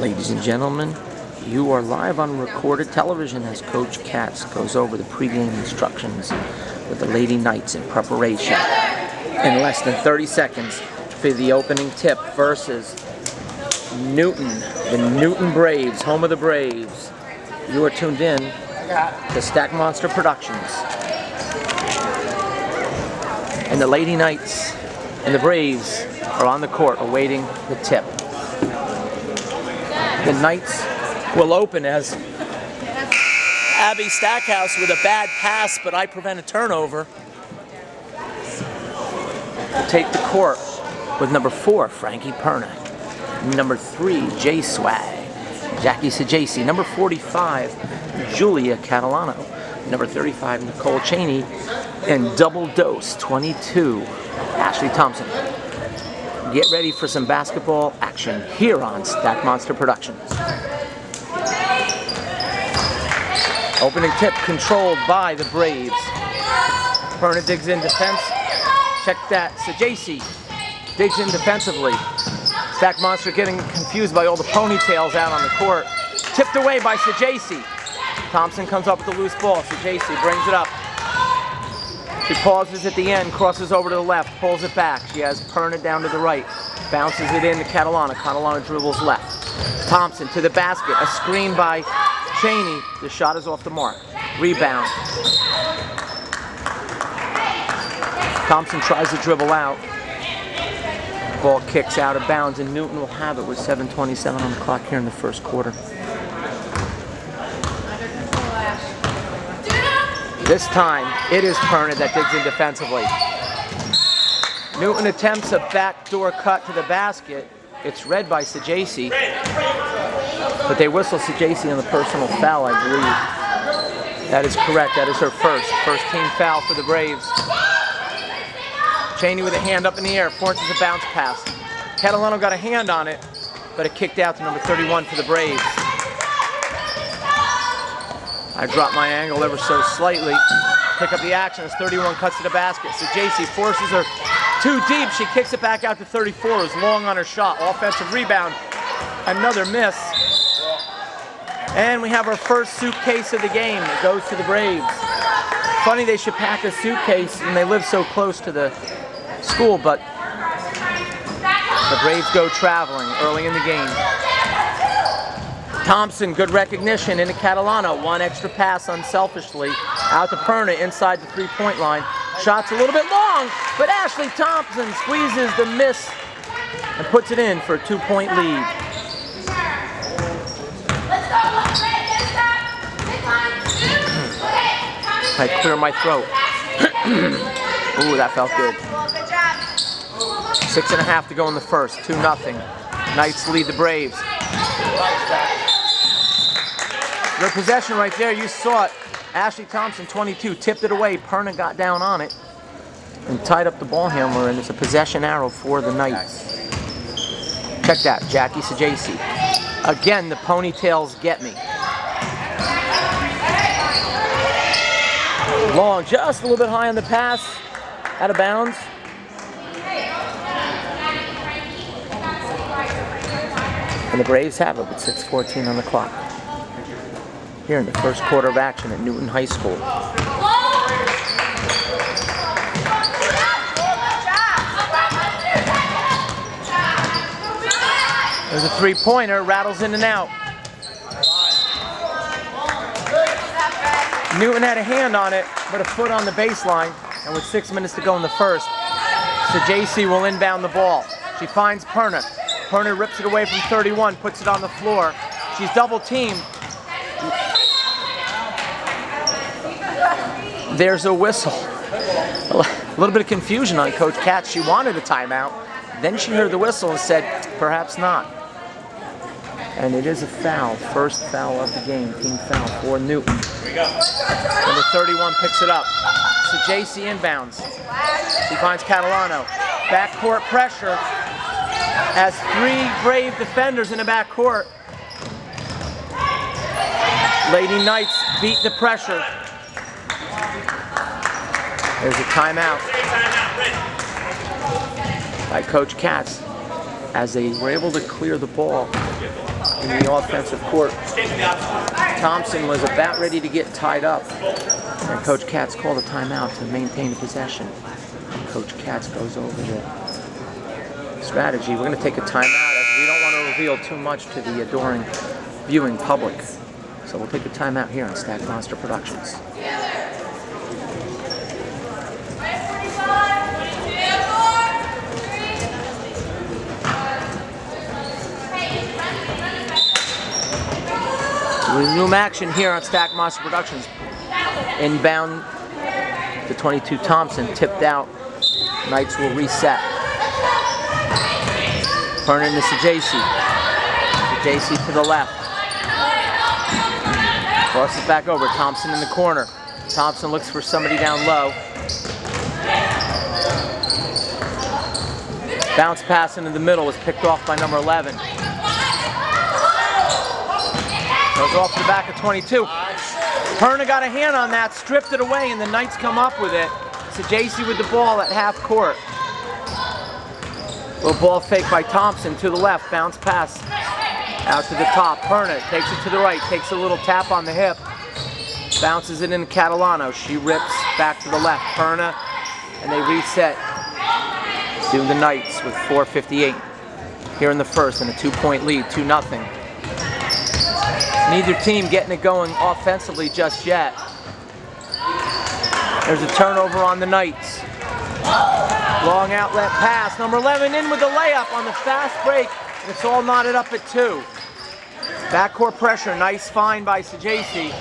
Ladies and gentlemen, you are live on recorded television as Coach Katz goes over the pregame instructions with the Lady Knights in preparation. In less than 30 seconds for the opening tip versus Newton, the Newton Braves, home of the Braves. You are tuned in to Stack Monster Productions. And the Lady Knights and the Braves are on the court awaiting the tip. The Knights will open as Abby Stackhouse with a bad pass, but I prevent a turnover. Will take the court with number 4, Frankie Perna. Number 3, J Swag, Jackie Sajaci. Number 45, Julia Catalano. Number 35, Nicole Cheney. And double dose, 22, Ashley Thompson. Get ready for some basketball action here on Stack Monster Productions. Opening tip controlled by the Braves. Perna digs in defense. Check that. Sajaci digs in defensively. Stack Monster getting confused by all the ponytails out on the court. Tipped away by Sajaci. Thompson comes up with the loose ball. Sajaci brings it up. She pauses at the end, crosses over to the left, pulls it back. She has Perna down to the right, bounces it in to Catalana. Catalana dribbles left. Thompson to the basket, a screen by Cheney. The shot is off the mark. Rebound. Thompson tries to dribble out. Ball kicks out of bounds, and Newton will have it with 7:27 on the clock here in the first quarter. This time, it is Perna that digs in defensively. Newton attempts a backdoor cut to the basket. It's read by Sajaci, but they whistle Sajaci on the personal foul, I believe. That is correct. That is her first team foul for the Braves. Cheney with a hand up in the air, forces a bounce pass. Catalano got a hand on it, but it kicked out to number 31 for the Braves. I dropped my angle ever so slightly. Pick up the action as 31 cuts to the basket. Sajaci forces her too deep. She kicks it back out to 34. Is long on her shot. Offensive rebound. Another miss. And we have our first suitcase of the game. It goes to the Braves. Funny they should pack a suitcase and they live so close to the school, but the Braves go traveling early in the game. Thompson, good recognition into Catalano. One extra pass unselfishly. Out to Perna inside the three-point line. Shot's a little bit long, but Ashley Thompson squeezes the miss and puts it in for a 2-point lead. I clear my throat. Ooh, that felt good. 6.5 to go in the first. 2-0. Knights lead the Braves. Your possession right there, you saw it. Ashley Thompson, 22, tipped it away. Perna got down on it and tied up the ball handler, and it's a possession arrow for the Knights. Check that, Jackie Sajaci. Again, the ponytails get me. Long, just a little bit high on the pass, out of bounds. And the Braves have it with 6:14 on the clock. Here in the first quarter of action at Newton High School. There's a three-pointer, rattles in and out. Newton had a hand on it, but a foot on the baseline, and with 6 minutes to go in the first, Sajaci will inbound the ball. She finds Perna. Perna rips it away from 31, puts it on the floor. She's double-teamed. There's a whistle. A little bit of confusion on Coach Katz. She wanted a timeout. Then she heard the whistle and said, perhaps not. And it is a foul. First foul of the game. Team foul for Newton. Number 31 picks it up. Sajaci inbounds. She finds Catalano. Backcourt pressure. Has 3 Brave defenders in the backcourt. Lady Knights beat the pressure. There's a timeout by Coach Katz as they were able to clear the ball in the offensive court. Thompson was about ready to get tied up, and Coach Katz called a timeout to maintain possession. Coach Katz goes over the strategy. We're going to take a timeout as we don't want to reveal too much to the adoring viewing public. So we'll take a timeout here on Stack Monster Productions. Resume action here on Stack Monster Productions. Inbound to 22 Thompson, tipped out. Knights will reset. Vernon to Sajaci. Sajaci to the left. Crosses back over. Thompson in the corner. Thompson looks for somebody down low. Bounce pass into the middle was picked off by number 11. Goes off the back of 22. Perna got a hand on that, stripped it away, and the Knights come up with it. Sajaci with the ball at half court. Little ball fake by Thompson to the left. Bounce pass out to the top. Perna takes it to the right, takes a little tap on the hip. Bounces it into Catalano. She rips back to the left. Perna, and they reset. Do the Knights with 4:58 here in the first and a 2-point lead, 2-0. Neither team getting it going offensively just yet. There's a turnover on the Knights. Long outlet pass. Number 11 in with the layup on the fast break. It's all knotted up at 2. Backcourt pressure. Nice find by Sajaci.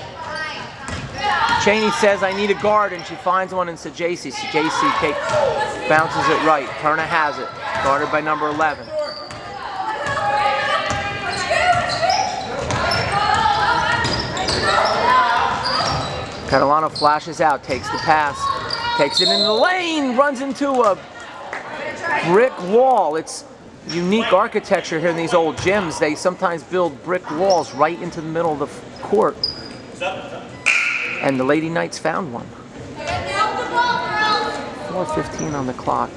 Cheney says, I need a guard, and she finds one in Sajaci. Sajaci bounces it right. Perna has it. Guarded by number 11. Catalano flashes out, takes the pass, takes it into the lane, runs into a brick wall. It's unique architecture here in these old gyms. They sometimes build brick walls right into the middle of the court. And the Lady Knights found one. 4:15 on the clock.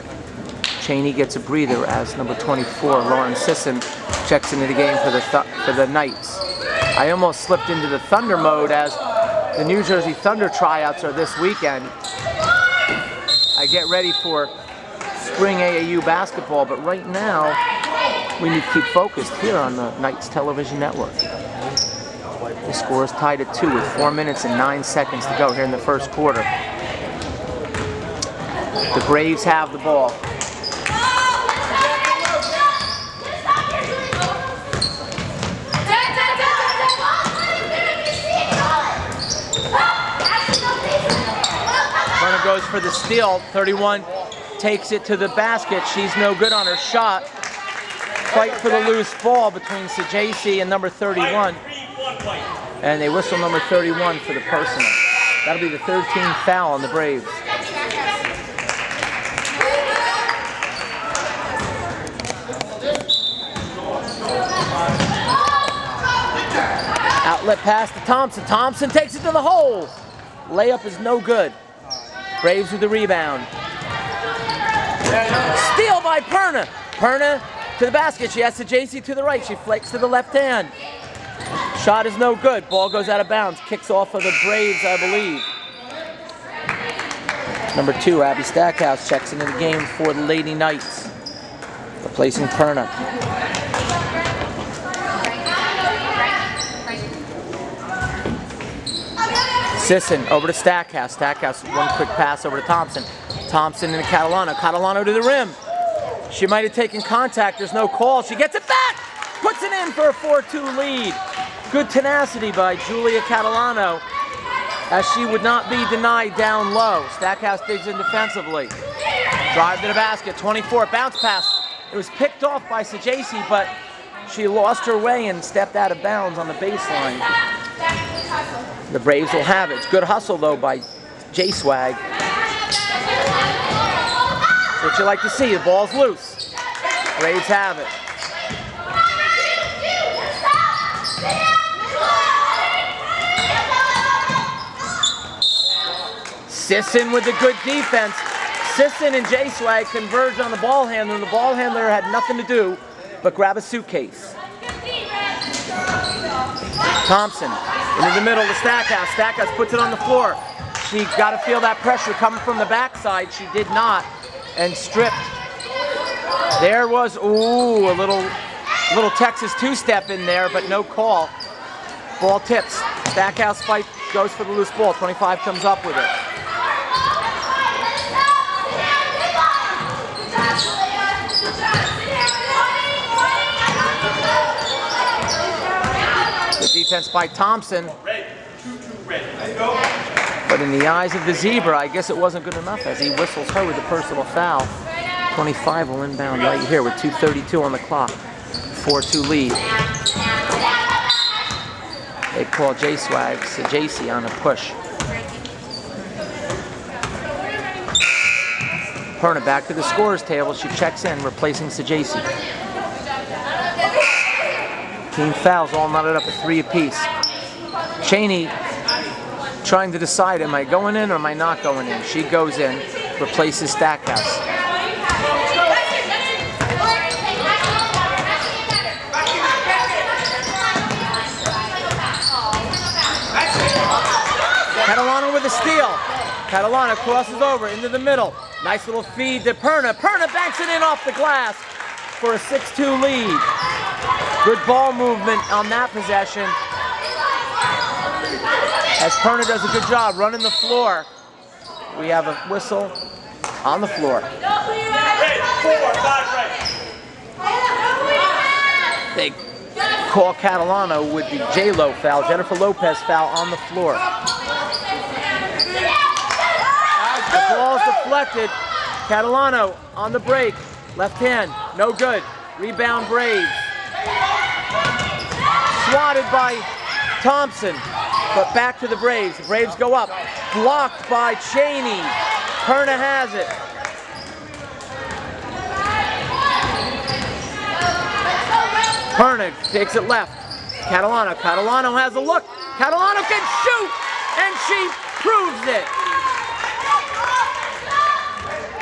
Cheney gets a breather as number 24, Lauren Sisson, checks into the game for the Knights. I almost slipped into the Thunder mode as the New Jersey Thunder tryouts are this weekend. I get ready for spring AAU basketball, but right now we need to keep focused here on the Knights television network. The score is tied at 2 with 4 minutes and 9 seconds to go here in the first quarter. The Braves have the ball. Goes for the steal. 31 takes it to the basket. She's no good on her shot. Fight for the loose ball between Sajaci and number 31. And they whistle number 31 for the personal. That'll be the 13th foul on the Braves. Outlet pass to Thompson. Thompson takes it to the hole. Layup is no good. Braves with the rebound. Steal by Perna. Perna to the basket. She has Sajaci to the right. She flakes to the left hand. Shot is no good. Ball goes out of bounds. Kicks off of the Braves, I believe. Number 2, Abby Stackhouse checks into the game for the Lady Knights, replacing Perna. Sisson over to Stackhouse. Stackhouse, one quick pass over to Thompson. Thompson into Catalano. Catalano to the rim. She might have taken contact. There's no call. She gets it back. Puts it in for a 4-2 lead. Good tenacity by Julia Catalano, as she would not be denied down low. Stackhouse digs in defensively. Drive to the basket. 24. Bounce pass. It was picked off by Sajaci, but she lost her way and stepped out of bounds on the baseline. The Braves will have it. It's good hustle, though, by J-Swag. What you like to see. The ball's loose. Braves have it. Sisson with the good defense. Sisson and J-Swag converged on the ball handler, and the ball handler had nothing to do but grab a suitcase. Thompson into the middle to Stackhouse. Stackhouse puts it on the floor. She got to feel that pressure coming from the backside. She did not, and stripped. There was, ooh, a little Texas two-step in there, but no call. Ball tips. Stackhouse fight goes for the loose ball. 25 comes up with it. The defense by Thompson. But in the eyes of the zebra, I guess it wasn't good enough as he whistles her with a personal foul. 25 will inbound right here with 2:32 on the clock. 4-2 lead. They call J-Swag Sajasi on a push. Perna back to the scorer's table. She checks in, replacing Sajasi. Team fouls all knotted up at 3 apiece. Cheney trying to decide, am I going in or am I not going in? She goes in, replaces Stackhouse. Catalano with a steal. Catalano crosses over into the middle. Nice little feed to Perna. Perna banks it in off the glass for a 6-2 lead. Good ball movement on that possession, as Perna does a good job running the floor. We have a whistle on the floor. They call Catalano with the J-Lo foul, Jennifer Lopez foul on the floor. The ball is deflected. Catalano on the break. Left hand, no good. Rebound Braves. Swatted by Thompson, but back to the Braves. The Braves go up. Blocked by Cheney. Perna has it. Perna takes it left. Catalano. Catalano has a look. Catalano can shoot, and she proves it.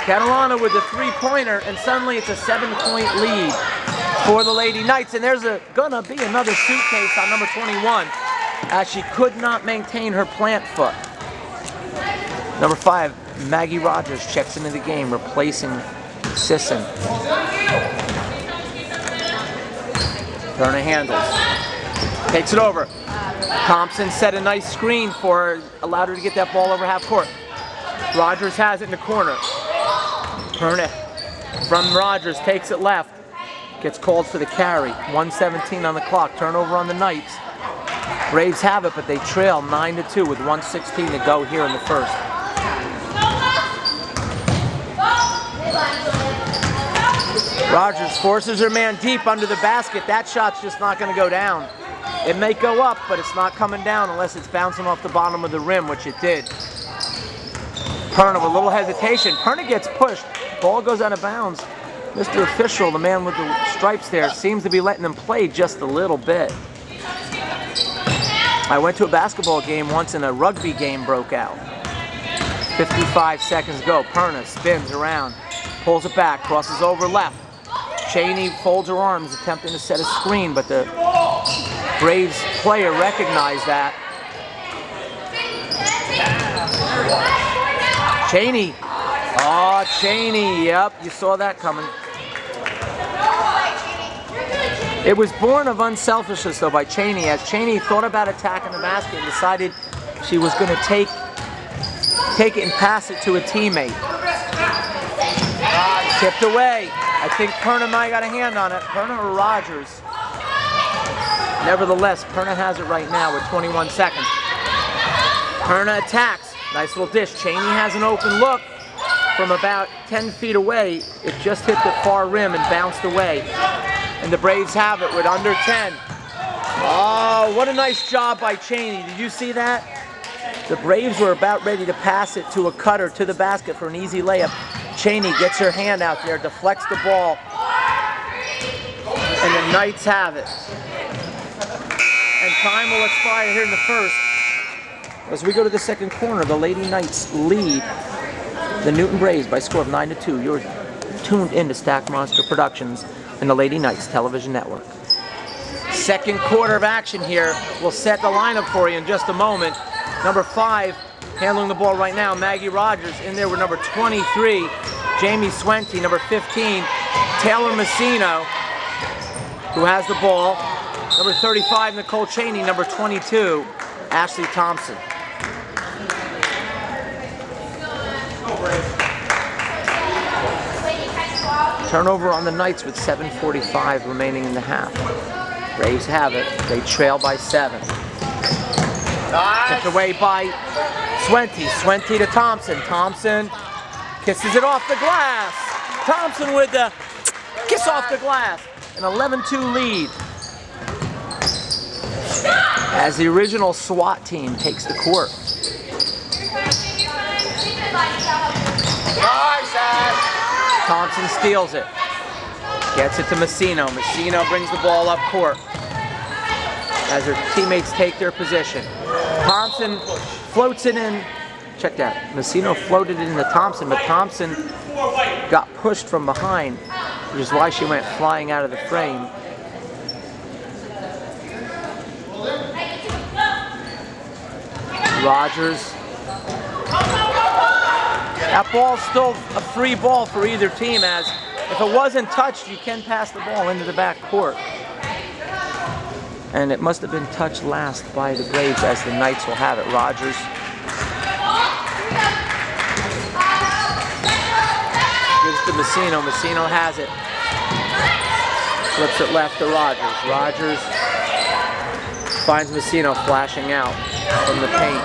Catalano with the three-pointer, and suddenly it's a 7-point lead for the Lady Knights. And there's gonna be another suitcase on number 21, as she could not maintain her plant foot. Number 5, Maggie Rogers checks into the game, replacing Sisson. Perna handles. Takes it over. Thompson set a nice screen for her, allowed her to get that ball over half court. Rogers has it in the corner. Perna from Rogers takes it left. Gets called for the carry. 1:17 on the clock. Turnover on the Knights. Braves have it, but they trail 9-2 with 1:16 to go here in the first. Rogers forces her man deep under the basket. That shot's just not going to go down. It may go up, but it's not coming down unless it's bouncing off the bottom of the rim, which it did. Perna with a little hesitation. Perna gets pushed. Ball goes out of bounds. Mr. Official, the man with the stripes there, seems to be letting them play just a little bit. I went to a basketball game once and a rugby game broke out. 55 seconds go. Perna spins around, pulls it back, crosses over left. Cheney folds her arms, attempting to set a screen, but the Braves player recognized that. Cheney. Oh, Cheney. Yep, you saw that coming. It was born of unselfishness, though, by Cheney, as Cheney thought about attacking the basket and decided she was going to take it and pass it to a teammate. Tipped away. I think Perna might got a hand on it. Perna or Rogers? Nevertheless, Perna has it right now with 21 seconds. Perna attacks. Nice little dish. Cheney has an open look from about 10 feet away. It just hit the far rim and bounced away. And the Braves have it with under 10. Oh, what a nice job by Cheney. Did you see that? The Braves were about ready to pass it to a cutter to the basket for an easy layup. Cheney gets her hand out there, deflects the ball, and the Knights have it. And time will expire here in the first. As we go to the second corner, the Lady Knights lead the Newton Braves by a score of 9-2. You're tuned into Stack Monster Productions and the Lady Knights Television Network. Second quarter of action here. We'll set the lineup for you in just a moment. Number 5, handling the ball right now, Maggie Rogers. In there with number 23, Jamie Swente. Number 15, Taylor Messino, who has the ball. Number 35, Nicole Cheney. Number 22, Ashley Thompson. Turnover on the Knights with 7:45 remaining in the half. Braves have it. They trail by 7. Tipped away by Swente. Swente to Thompson. Thompson kisses it off the glass. Thompson with the kiss off the glass. An 11-2 lead. As the original SWAT team takes the court. Thompson steals it. Gets it to Messino. Messino brings the ball up court as her teammates take their position. Thompson floats it in. Check that. Messino floated it into Thompson, but Thompson got pushed from behind, which is why she went flying out of the frame. Rogers. That ball's still a free ball for either team, as if it wasn't touched, you can pass the ball into the back court. And it must have been touched last by the Braves, as the Knights will have it. Rogers. Gives to Messino. Messino has it. Flips it left to Rogers. Rogers finds Messino flashing out from the paint.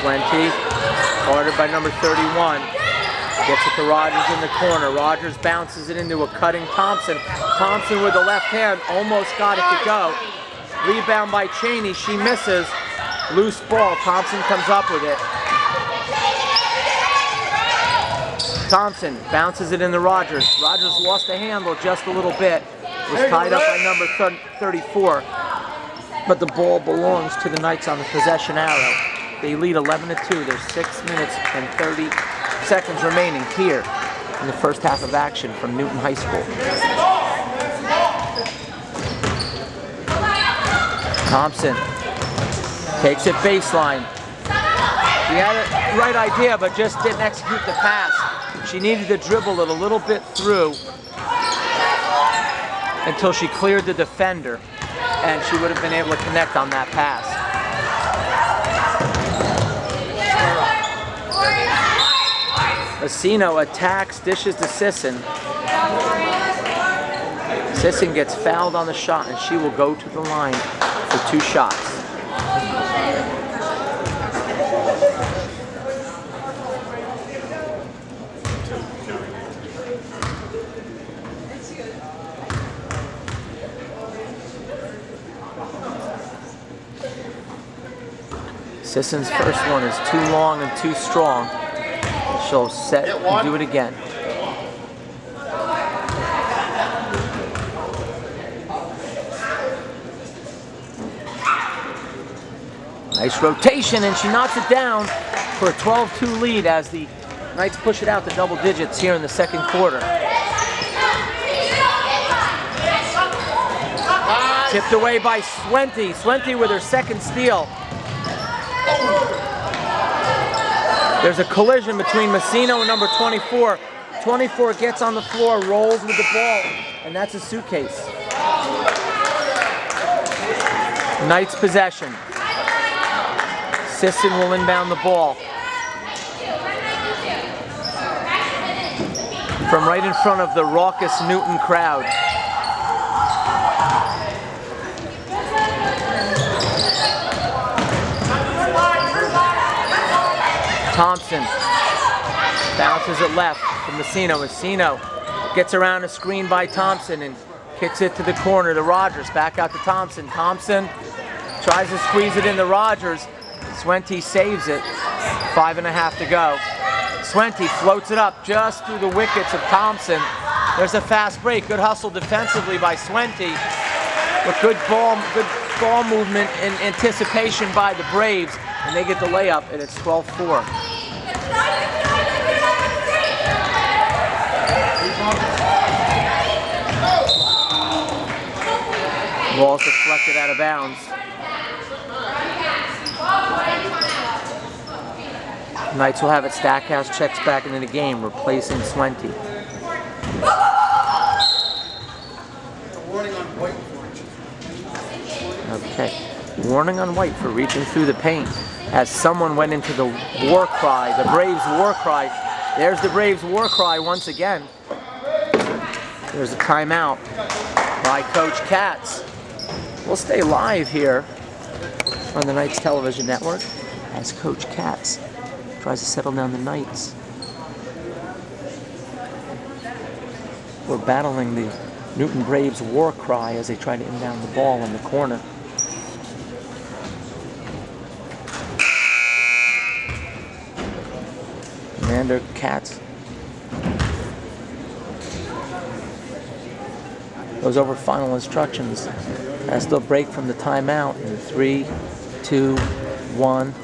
Swente, guarded by number 31. Gets it to Rogers in the corner. Rogers bounces it into a cutting Thompson. Thompson with the left hand almost got it to go. Rebound by Cheney. She misses. Loose ball. Thompson comes up with it. Thompson bounces it into Rogers. Rogers lost the handle just a little bit. Was tied up by number 34. But the ball belongs to the Knights on the possession arrow. They lead 11-2. There's 6 minutes and 30 seconds remaining here in the first half of action from Newton High School. Thompson takes it baseline. She had the right idea, but just didn't execute the pass. She needed to dribble it a little bit through until she cleared the defender, and she would have been able to connect on that pass. Messino attacks, dishes to Sisson. Sisson gets fouled on the shot, and she will go to the line for 2 shots. Sisson's first one is too long and too strong. She'll set and do it again. Nice rotation, and she knocks it down for a 12-2 lead as the Knights push it out to double digits here in the second quarter. Tipped away by Swente. Swente with her second steal. There's a collision between Messino and number 24. 24 gets on the floor, rolls with the ball, and that's a suitcase. Knights possession. Sisson will inbound the ball. From right in front of the raucous Newton crowd. Thompson bounces it left to Messino. Messino gets around a screen by Thompson and kicks it to the corner to Rogers. Back out to Thompson. Thompson tries to squeeze it into Rogers. Swente saves it. 5.5 to go. Swente floats it up just through the wickets of Thompson. There's a fast break. Good hustle defensively by Swente. But good ball movement and anticipation by the Braves. And they get the layup, and it's 12-4. Ball's deflected out of bounds. Knights will have it. Stackhouse checks back into the game, replacing Swente. Okay. Warning on White for reaching through the paint as someone went into the war cry, the Braves war cry. There's the Braves war cry once again. There's a timeout by Coach Katz. We'll stay live here on the Knights television network as Coach Katz tries to settle down the Knights. We're battling the Newton Braves war cry as they try to inbound the ball in the corner. Commander Katz goes over final instructions as they'll break from the timeout in 3, 2, 1.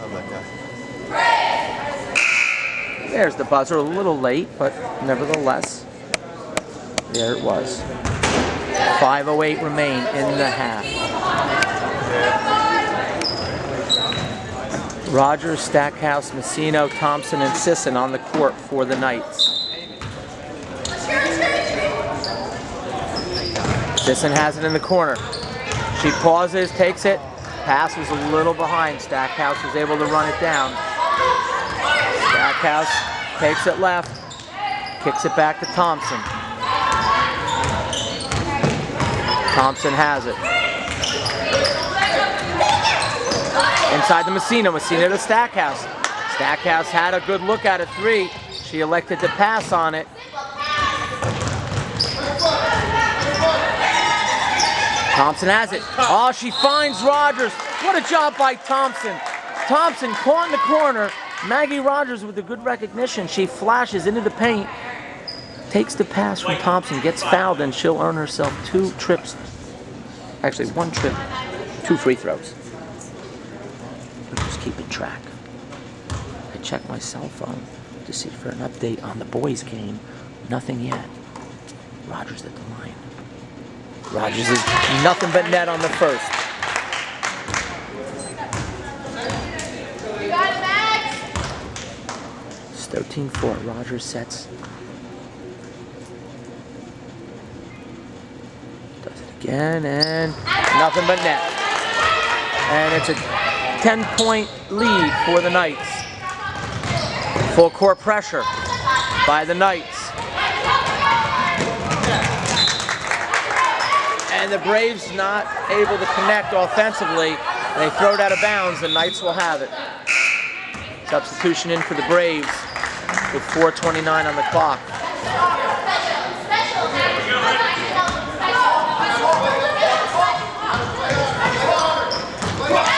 There's the buzzer, a little late, but nevertheless, there it was. 5:08 remain in the half. Rogers, Stackhouse, Messino, Thompson, and Sisson on the court for the Knights. Sisson has it in the corner. She pauses, takes it. Pass was a little behind. Stackhouse was able to run it down. Stackhouse takes it left, kicks it back to Thompson. Thompson has it. Inside the Messino to Stackhouse. Stackhouse had a good look at a three. She elected to pass on it. Thompson has it. Oh, she finds Rogers. What a job by Thompson. Thompson caught in the corner. Maggie Rogers with a good recognition. She flashes into the paint, takes the pass from Thompson, gets fouled, and she'll earn herself 2 trips. Actually, 1 trip, 2 free throws. I'm just keeping track. I checked my cell phone to see for an update on the boys' game. Nothing yet. Rogers at the line. Rogers is nothing but net on the first. It's 13-4. Rogers sets. Does it again, and nothing but net. And it's a 10-point lead for the Knights. Full court pressure by the Knights. And the Braves not able to connect offensively. They throw it out of bounds. The Knights will have it. Substitution in for the Braves with 4:29 on the clock.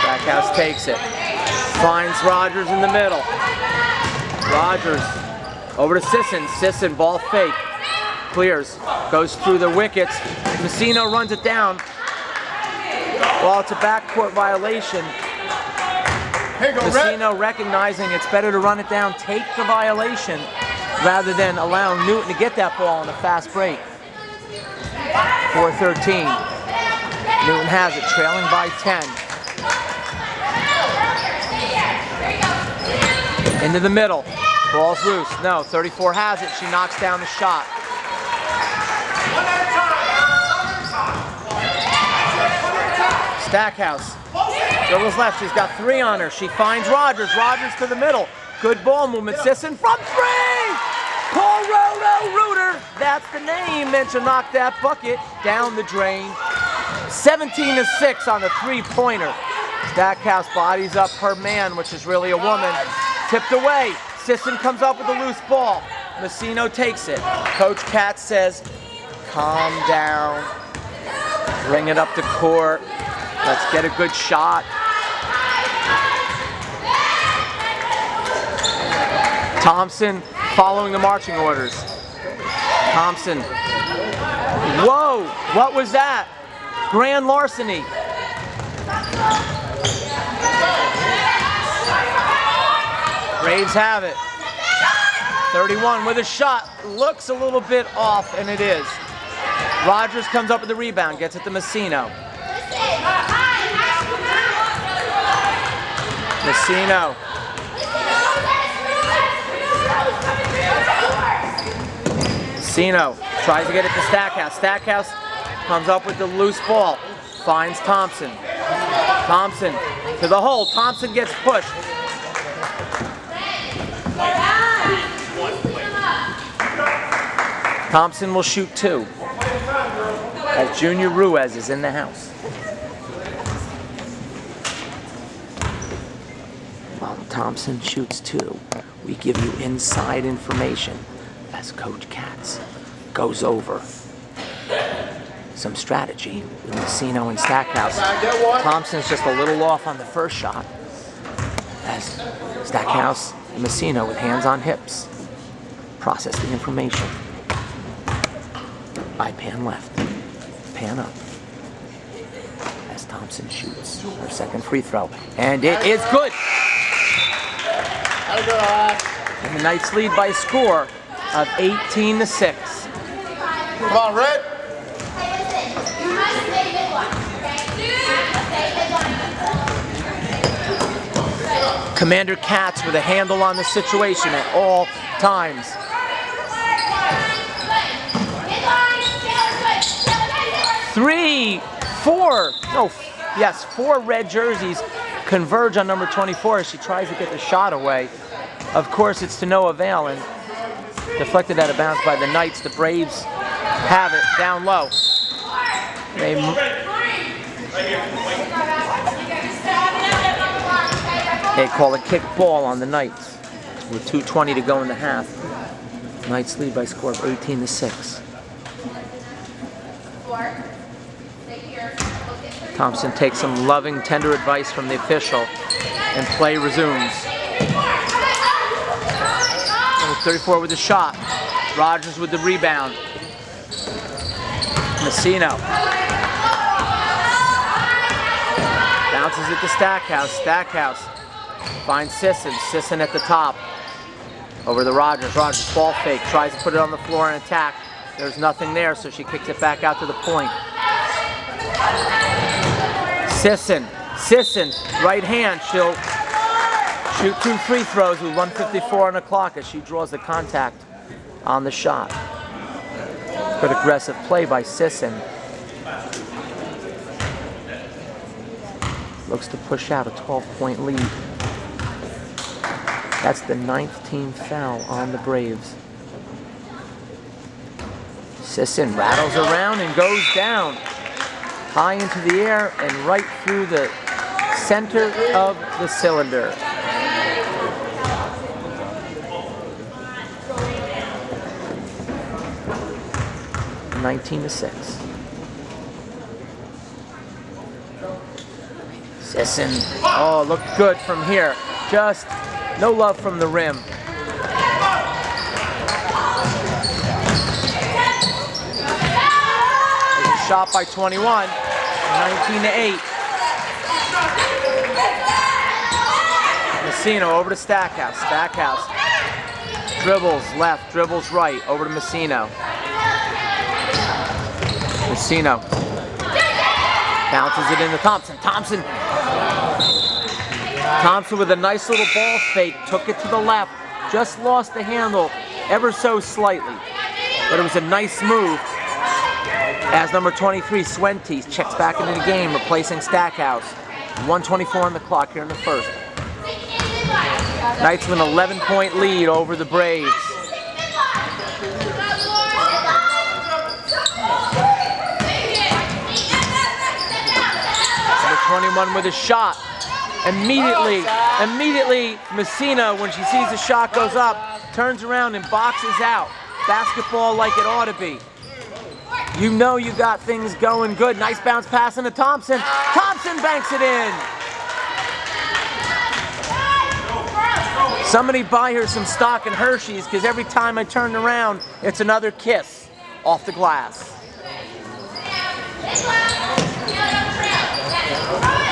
Stackhouse takes it. Finds Rogers in the middle. Rogers over to Sisson. Sisson, ball fake. Clears. Goes through the wickets. Messino runs it down. Well, it's a backcourt violation. Messino recognizing it's better to run it down, take the violation, rather than allowing Newton to get that ball on a fast break. 4:13. Newton has it, trailing by 10. Into the middle. Ball's loose. No, 34 has it. She knocks down the shot. Stackhouse. Dribbles left. She's got 3 on her. She finds Rogers. Rogers to the middle. Good ball movement. Sisson from 3! Paul Rooter. That's the name. And to knock that bucket down the drain. 17-6 on the 3-pointer. Stackhouse bodies up her man, which is really a woman. Tipped away. Sisson comes up with a loose ball. Messino takes it. Coach Katz says, calm down. Bring it up to court. Let's get a good shot. Thompson following the marching orders. Thompson. Whoa! What was that? Grand larceny. Braves have it. 31 with a shot. Looks a little bit off, and it is. Rogers comes up with the rebound, gets it to Messino. Messino. Messino tries to get it to Stackhouse. Stackhouse comes up with the loose ball. Finds Thompson. Thompson to the hole. Thompson gets pushed. Thompson will shoot 2. As Junior Ruiz is in the house. While Thompson shoots 2, we give you inside information as Coach Katz goes over some strategy with Messino and Stackhouse. Thompson's just a little off on the first shot as Stackhouse and Messino with hands on hips process the information. I pan left, pan up as Thompson shoots her second free throw. And it is good! And the Knights lead by a score of 18-6. Come on, Red! Commander Katz with a handle on the situation at all times. Four red jerseys converge on number 24 as she tries to get the shot away. Of course, it's to no avail and deflected out of bounds by the Knights. The Braves have it down low. They call a kick ball on the Knights with 2:20 to go in the half. Knights lead by a score of 18-6. Thompson takes some loving, tender advice from the official, and play resumes. Number 34 with the shot. Rogers with the rebound. Messino. Bounces it to Stackhouse. Stackhouse finds Sisson. Sisson at the top. Over to Rogers. Rogers ball fake. Tries to put it on the floor and attack. There's nothing there, so she kicks it back out to the point. Sisson, right hand, she'll shoot 2 free throws with 1:54 on the clock as she draws the contact on the shot. Good aggressive play by Sisson. Looks to push out a 12-point lead. That's the 9th team foul on the Braves. Sisson rattles around and goes down. High into the air and right through the center of the cylinder. (19-6). Sisson, oh, looked good from here. Just no love from the rim. There's a shot by 21. 19-8. Messino over to Stackhouse. Stackhouse dribbles left, dribbles right, over to Messino. Messino bounces it into Thompson. Thompson with a nice little ball fake, took it to the left, just lost the handle ever so slightly, but it was a nice move. As number 23, Swente, checks back into the game, replacing Stackhouse. 1:24 on the clock here in the first. Knights with an 11-point lead over the Braves. Number 21 with a shot. Immediately, Messina, when she sees the shot goes up, turns around and boxes out. Basketball like it ought to be. You know you got things going good. Nice bounce pass into Thompson. Thompson banks it in. Somebody buy her some stock in Hershey's, because every time I turn around, it's another kiss off the glass.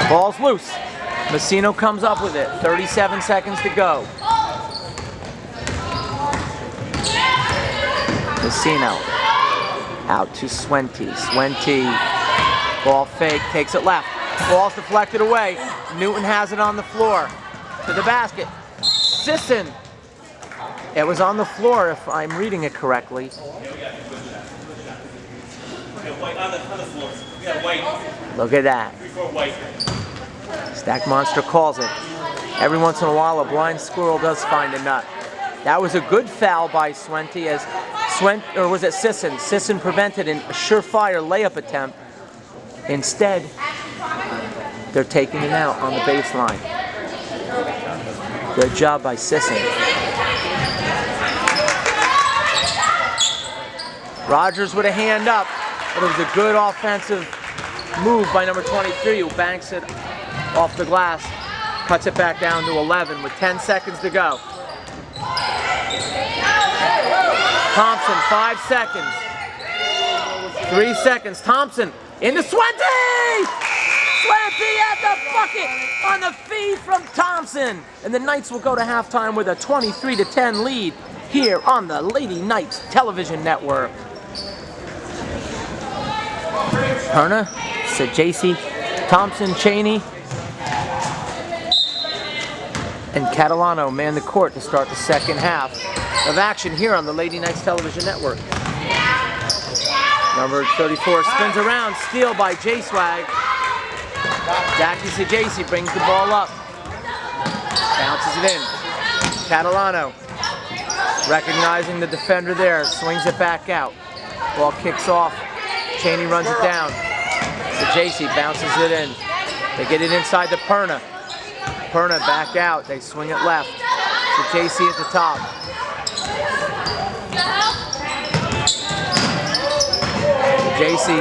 Ball's loose. Messino comes up with it. 37 seconds to go. Messino out to Swente. Swente Ball fake, takes it left. Ball's deflected away. Newton has it on the floor. To the basket. Sisson. It was on the floor if I'm reading it correctly. Look at that. Stack Monster calls it. Every once in a while a blind squirrel does find a nut. That was a good foul by Swente as Sisson? Sisson prevented a surefire layup attempt. Instead, they're taking him out on the baseline. Good job by Sisson. Rogers with a hand up, but it was a good offensive move by number 23 who banks it off the glass, cuts it back down to 11 with 10 seconds to go. Thompson, 5 seconds. 3 seconds. Thompson into Swente! Swente at the bucket on the feed from Thompson. And the Knights will go to halftime with a 23-10 lead here on the Lady Knights television network. Perna, Sajasi, Thompson, Cheney, and Catalano man the court to start the second half of action here on the Lady Knights television network. Number 34 spins around, steal by J-Swag. Jackie Sajasi brings the ball up, bounces it in. Catalano, recognizing the defender there, swings it back out. Ball kicks off, Cheney runs it down. Sajasi bounces it in. They get it inside to Perna. Perna back out, they swing it left. Sajasi at the top. Sajasi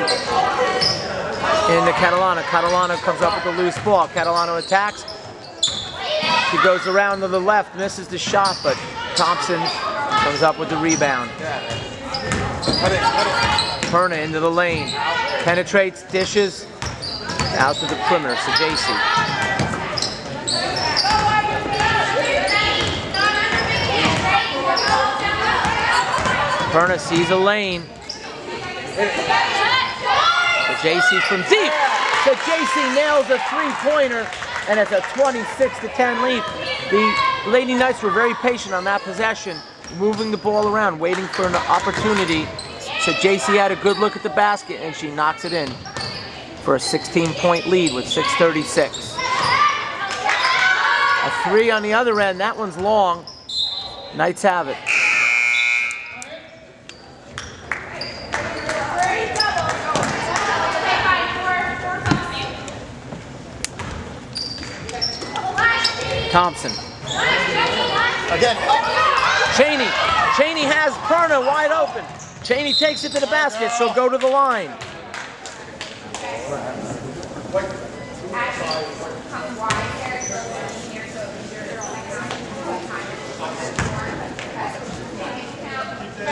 into Catalano. Catalano comes up with the loose ball. Catalano attacks. He goes around to the left, misses the shot, but Thompson comes up with the rebound. Perna into the lane. Penetrates, dishes, out to the perimeter. Sajasi. Perna sees a lane. Sajasi from deep. Sajasi nails a three-pointer, and it's a 26-10 lead. The Lady Knights were very patient on that possession, moving the ball around, waiting for an opportunity. Sajasi had a good look at the basket, and she knocks it in for a 16-point lead with 6:36. A three on the other end. That one's long. Knights have it. Thompson. Again. Cheney. Cheney has Perna wide open. Cheney takes it to the basket. She'll go to the line.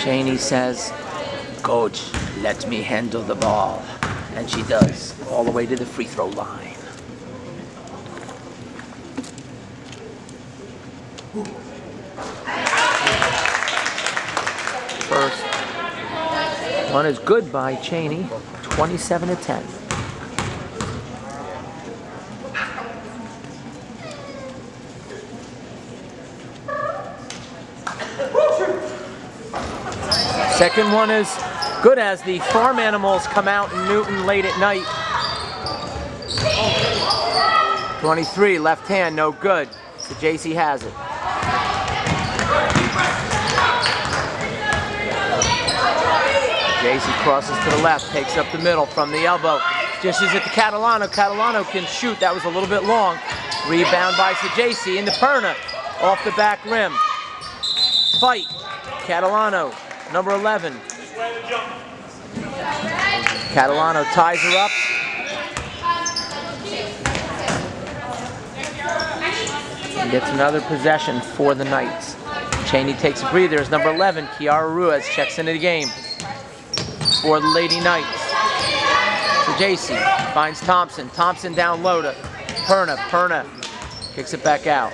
Cheney says, "Coach, let me handle the ball." And she does, all the way to the free throw line. First one is good by Cheney, 27-10. Second one is good as the farm animals come out in Newton late at night. 23, left hand, no good. So JC has it. JC crosses to the left, takes up the middle from the elbow. Dishes it to Catalano. Catalano can shoot. That was a little bit long. Rebound by Sajasi into Perna. Off the back rim. Fight. Catalano, number 11. Catalano ties her up. And gets another possession for the Knights. Cheney takes a breather as number 11, Kiara Ruiz, checks into the game for the Lady Knights. Sajasi finds Thompson. Thompson down low to Perna. Perna kicks it back out.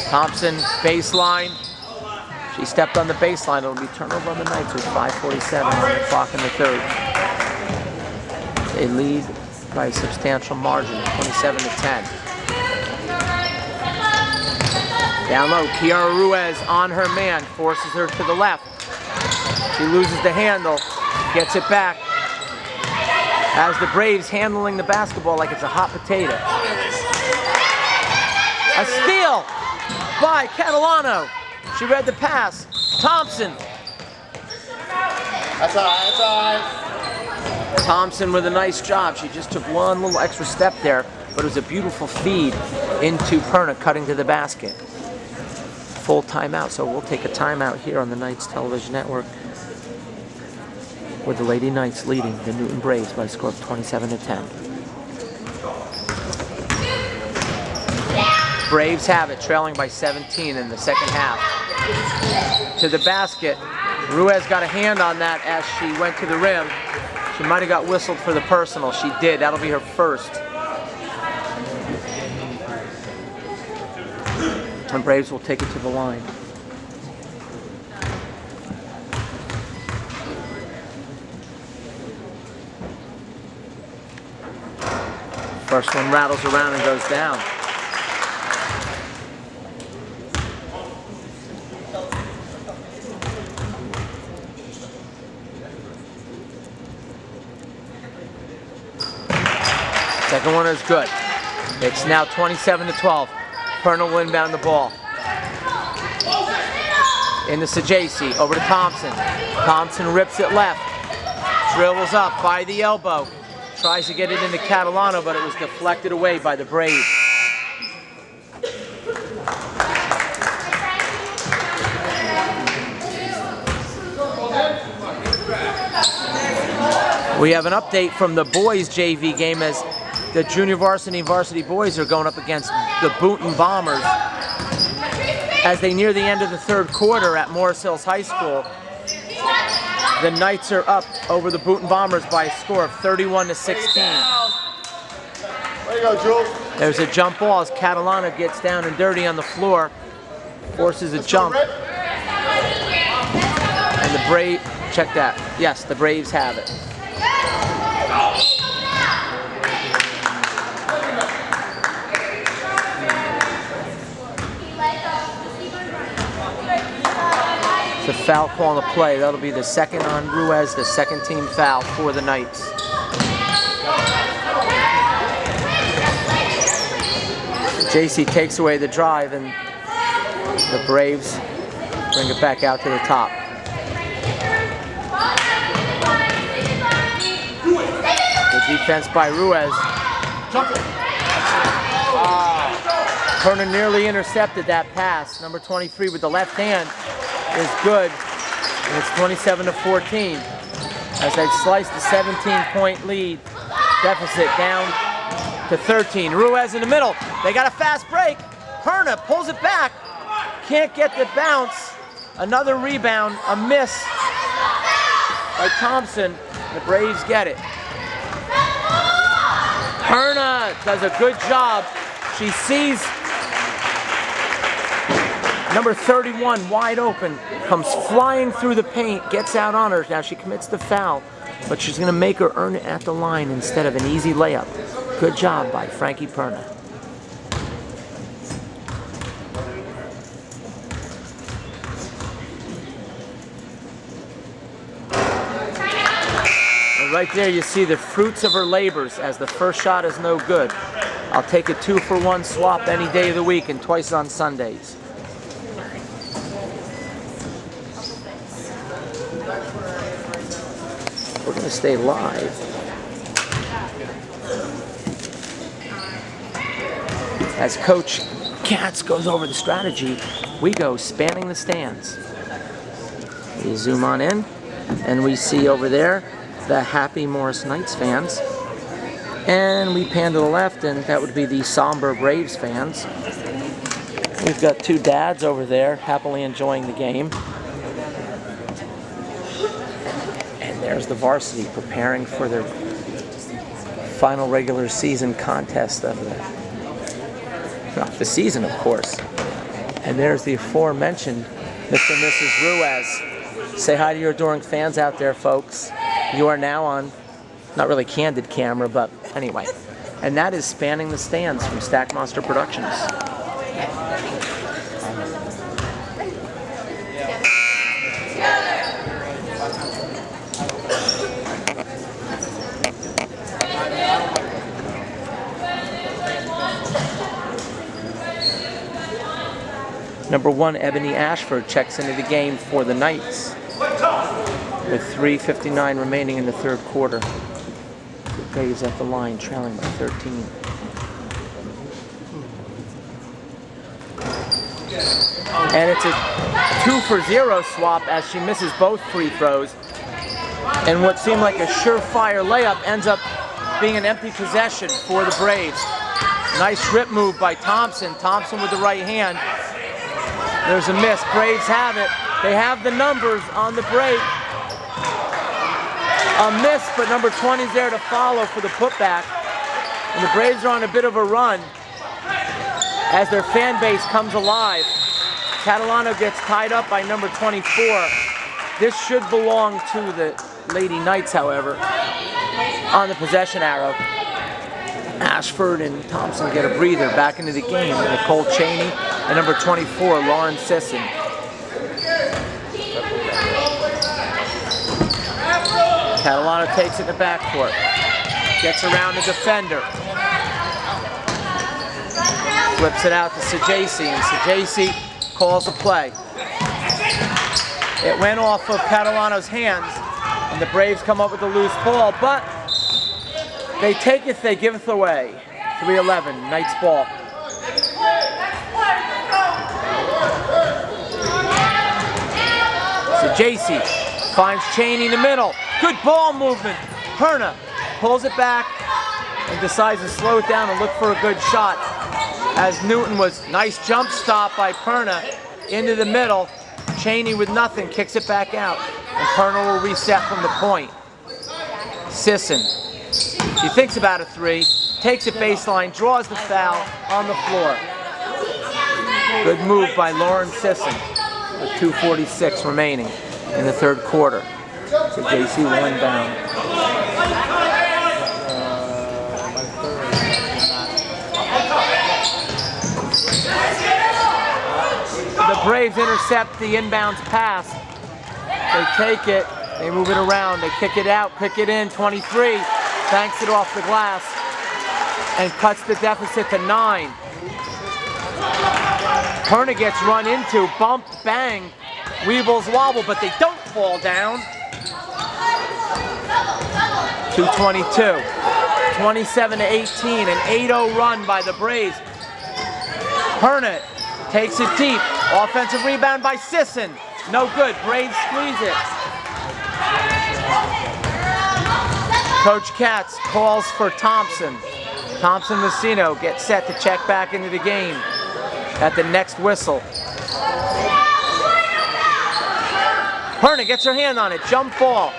Thompson, baseline. She stepped on the baseline. It'll be turnover on the Knights with 5:47 on the clock in the third. They lead by a substantial margin, 27-10. Down low, Kiara Ruiz on her man, forces her to the left. She loses the handle, gets it back. As the Braves handling the basketball like it's a hot potato. A steal by Catalano. She read the pass. Thompson. That's all right, that's all right. Thompson with a nice job. She just took one little extra step there, but it was a beautiful feed into Perna, cutting to the basket. Full timeout, so we'll take a timeout here on the Knights Television Network, with the Lady Knights leading the Newton Braves by a score of 27-10. Braves have it, trailing by 17 in the second half. To the basket. Ruiz got a hand on that as she went to the rim. She might have got whistled for the personal. She did. That'll be her first. And Braves will take it to the line. First one rattles around and goes down. Second one is good. It's now 27-12. Perna will inbound the ball. Into Sajasi, over to Thompson. Thompson rips it left. Dribbles up by the elbow. Tries to get it into Catalano, but it was deflected away by the Braves. We have an update from the boys JV game as the junior varsity and varsity boys are going up against the Boonton Bombers. As they near the end of the third quarter at Morris Hills High School, the Knights are up over the Boonton Bombers by a score of 31-16. There you go, Jules. There's a jump ball as Catalana gets down and dirty on the floor, forces a jump. And the Braves, check that. Yes, the Braves have it. It's a foul call on the play. That'll be the second on Ruiz, the second team foul for the Knights. JC takes away the drive and the Braves bring it back out to the top. The defense by Ruiz. Perna nearly intercepted that pass. Number 23 with the left hand is good, and it's 27-14 as they slice the 17-point lead deficit down to 13. Ruiz in the middle. They got a fast break. Perna pulls it back. Can't get the bounce. Another rebound, a miss by Thompson. The Braves get it. Perna does a good job. She sees number 31 wide open, comes flying through the paint, gets out on her. Now she commits the foul, but she's going to make her earn it at the line instead of an easy layup. Good job by Frankie Perna. And right there you see the fruits of her labors as the first shot is no good. I'll take a 2-for-1 swap any day of the week and twice on Sundays. We're going to stay live. As Coach Katz goes over the strategy, we go spanning the stands. We zoom on in, and we see over there the happy Morris Knights fans. And we pan to the left, and that would be the somber Braves fans. We've got two dads over there happily enjoying the game. There's the varsity preparing for their final regular season contest of the season, of course. And there's the aforementioned Mr. and Mrs. Ruiz. Say hi to your adoring fans out there, folks. You are now on Not really candid camera, but anyway. And that is Spanning the Stands from Stack Monster Productions. Number 1, Ebony Ashford checks into the game for the Knights with 3:59 remaining in the third quarter. The Braves at the line, trailing by 13. And it's a 2-for-0 swap as she misses both free throws. And what seemed like a surefire layup ends up being an empty possession for the Braves. Nice rip move by Thompson. Thompson with the right hand. There's a miss. Braves have it. They have the numbers on the break. A miss, but number 20 is there to follow for the putback. And the Braves are on a bit of a run as their fan base comes alive. Catalano gets tied up by number 24. This should belong to the Lady Knights, however, on the possession arrow. Ashford and Thompson get a breather back into the game. Nicole Cheney and number 24, Lauren Sisson. Catalano takes it in the backcourt. Gets around the defender. Flips it out to Sajaci, and Sajaci calls a play. It went off of Catalano's hands, and the Braves come up with a loose ball, but they take it, they give it away. 3-11, Knights ball. Sajaci finds Cheney in the middle. Good ball movement. Perna pulls it back and decides to slow it down and look for a good shot. As Newton was, nice jump stop by Perna into the middle. Cheney with nothing, kicks it back out. And Perna will reset from the point. Sisson. He thinks about a three, takes it baseline, draws the foul on the floor. Good move by Lauren Sisson with 2:46 remaining in the third quarter. So JC will inbound. The Braves intercept the inbounds pass. They take it, they move it around, they kick it out, kick it in, 23. Banks it off the glass and cuts the deficit to 9. Perna gets run into, bump, bang, Weebles wobble, but they don't fall down. 2:22, 27-18, an 8-0 run by the Braves. Perna takes it deep, offensive rebound by Sisson, no good, Braves squeeze it. Coach Katz calls for Thompson. Thompson Messino gets set to check back into the game at the next whistle. Perna gets her hand on it, jump ball.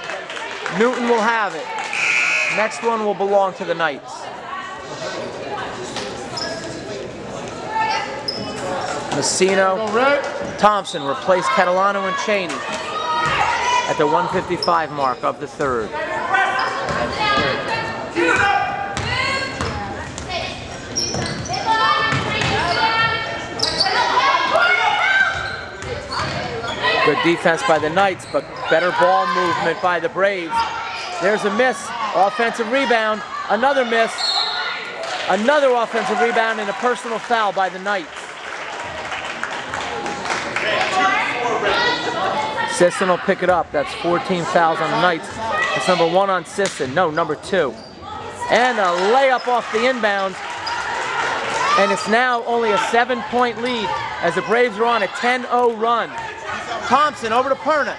Newton will have it. Next one will belong to the Knights. Messino, Thompson replace Catalano and Cheney at the 1:55 mark of the third. Good defense by the Knights, but better ball movement by the Braves. There's a miss, offensive rebound, another miss, another offensive rebound, and a personal foul by the Knights. Sisson will pick it up. That's 14 fouls on the Knights. That's number 1 on Sisson. No, number 2. And a layup off the inbounds. And it's now only a 7-point lead as the Braves are on a 10-0 run. Thompson over to Perna.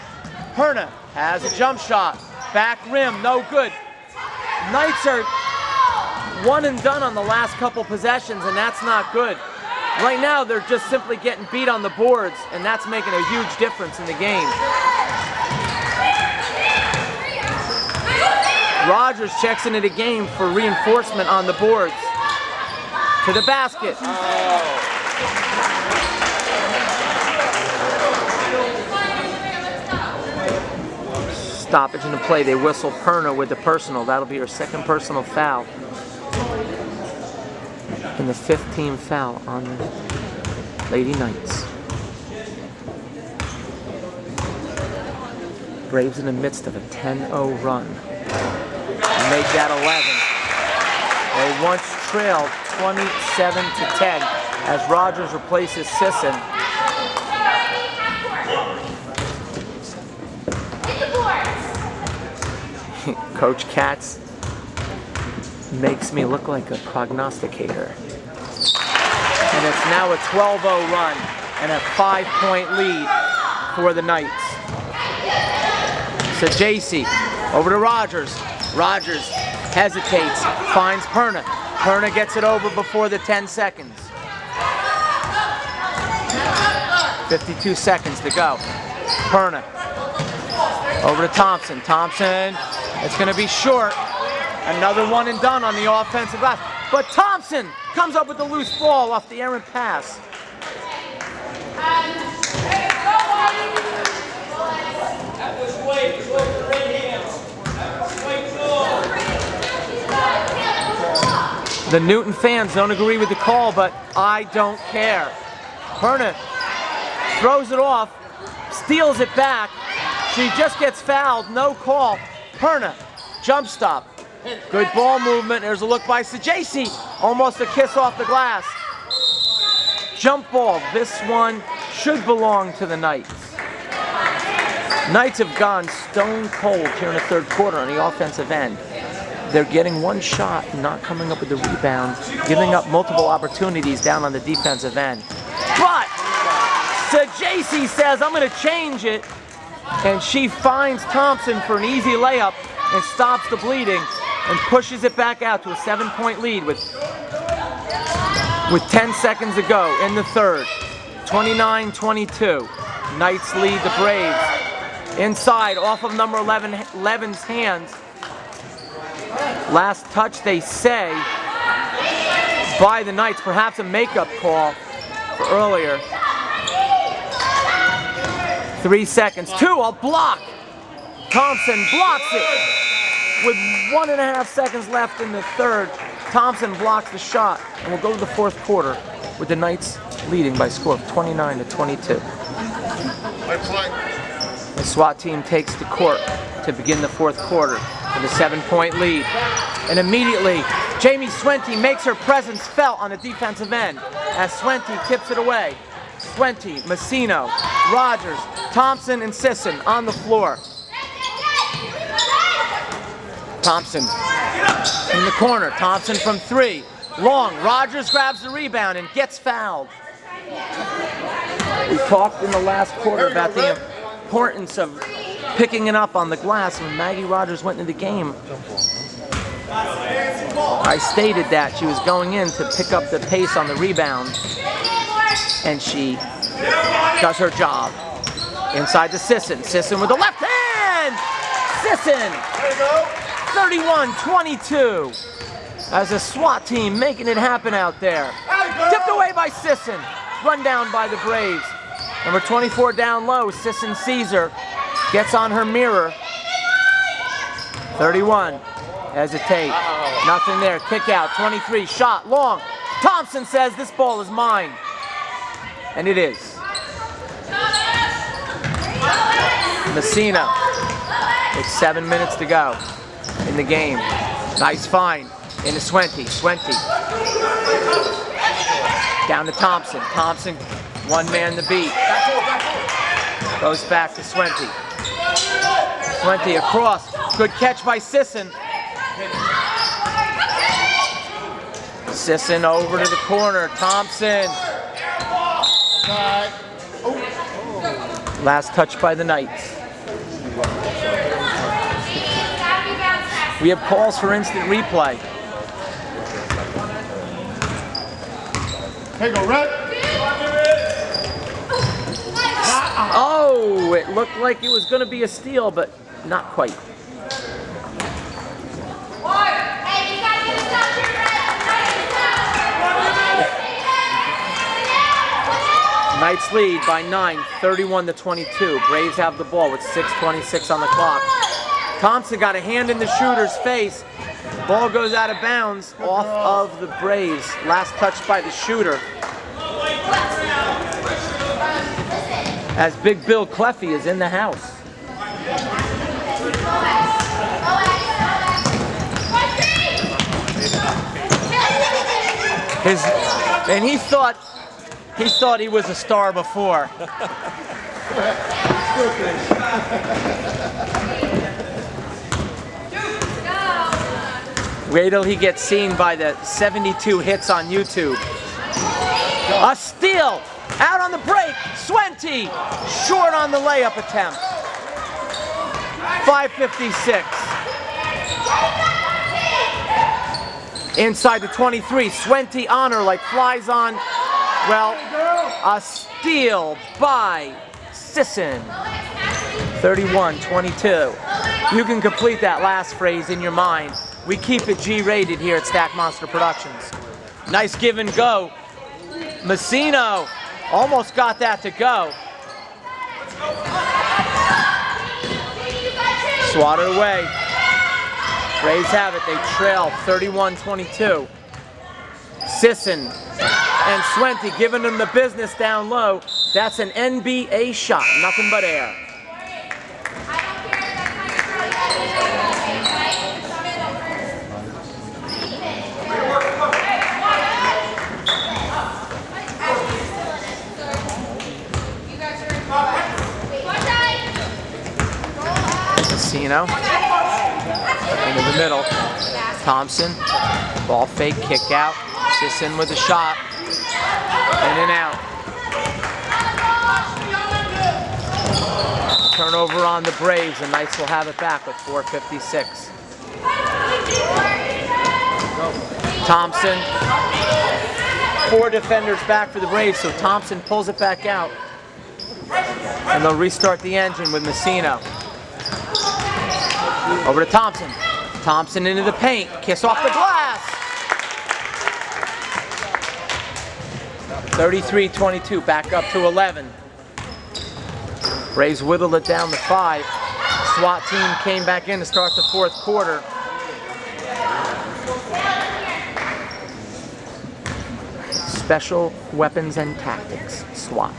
Perna has a jump shot. Back rim, no good. Knights are one and done on the last couple possessions, and that's not good. Right now, they're just simply getting beat on the boards, and that's making a huge difference in the game. Rogers checks into the game for reinforcement on the boards. To the basket. stoppage in the play. They whistle Perna with the personal. That'll be her second personal foul. And the 15th foul on the Lady Knights. Braves in the midst of a 10-0 run. Make that 11. They once trailed 27-10 as Rogers replaces Sisson. Coach Katz makes me look like a prognosticator. And it's now a 12-0 run and a 5-point lead for the Knights. So JC over to Rogers. Rogers hesitates, finds Perna. Perna gets it over before the 10 seconds. 52 seconds to go. Perna over to Thompson. Thompson, it's going to be short. Another one and done on the offensive glass. But Thompson comes up with the loose ball off the errant pass. The Newton fans don't agree with the call, but I don't care. Perna throws it off, steals it back. She just gets fouled, no call. Perna, jump stop. Good ball movement. There's a look by Sajasi. Almost a kiss off the glass. Jump ball. This one should belong to the Knights. Knights have gone stone cold here in the third quarter on the offensive end. They're getting one shot, not coming up with the rebound, giving up multiple opportunities down on the defensive end. But Sajasi says, I'm going to change it. And she finds Thompson for an easy layup and stops the bleeding and pushes it back out to a 7-point lead with 10 seconds to go in the third. 29-22. Knights lead the Braves. Inside, off of number 11's hands. Last touch, they say, by the Knights. Perhaps a makeup call for earlier. 3 seconds. 2, a block. Thompson blocks it. With 1.5 seconds left in the third, Thompson blocks the shot. And we'll go to the fourth quarter with the Knights leading by a score of 29-22. The SWAT team takes the court to begin the fourth quarter with a 7-point lead. And immediately, Jamie Swente makes her presence felt on the defensive end as Swente tips it away. Swente, Messino, Rogers, Thompson, and Sisson on the floor. Thompson in the corner. Thompson from 3. Long. Rogers grabs the rebound and gets fouled. We talked in the last quarter about the importance of picking it up on the glass when Maggie Rogers went into the game. I stated that she was going in to pick up the pace on the rebound, and she does her job. Inside to Sisson. Sisson with the left hand! Sisson! 31-22. As a SWAT team making it happen out there. Tipped away by Sisson. Run down by the Braves. Number 24 down low. Sisson sees her. Gets on her mirror. 31. Hesitate. Nothing there. Kick out. 23. Shot. Long. Thompson says this ball is mine. And it is. Messina. With 7 minutes to go in the game. Nice find into Swente. Swente. Down to Thompson. Thompson, one man to beat. Goes back to Swente. Swente across. Good catch by Sisson. Sisson over to the corner. Thompson. Last touch by the Knights. We have calls for instant replay. Hey, go red. Oh, it looked like it was going to be a steal, but not quite. Knights lead by 9, 31-22. Braves have the ball with 6:26 on the clock. Thompson got a hand in the shooter's face. Ball goes out of bounds off of the Braves. Last touch by the shooter. As Big Bill Cleffy is in the house. And he thought he was a star before. Wait till he gets seen by the 72 hits on YouTube. A steal! Out on the break! Swente! Short on the layup attempt. 5:56. Inside the 23. Swente on her like flies on. Well, a steal by Sisson. 31-22. You can complete that last phrase in your mind. We keep it G-rated here at Stack Monster Productions. Nice give and go. Messino almost got that to go. Swatted away. Braves have it. They trail 31-22. Sisson and Swente giving them the business down low. That's an NBA shot. Nothing but air. Messino into the middle. Thompson, ball fake, kick out. Sisson with a shot. In and out. Turnover on the Braves, and Knights will have it back with 4:56. Thompson. 4 defenders back for the Braves, so Thompson pulls it back out. And they'll restart the engine with Messino. Over to Thompson. Thompson into the paint. Kiss off the glass. 33-22. Back up to 11. Braves whittled it down to 5. SWAT team came back in to start the 4th quarter. Special Weapons and Tactics, SWAT.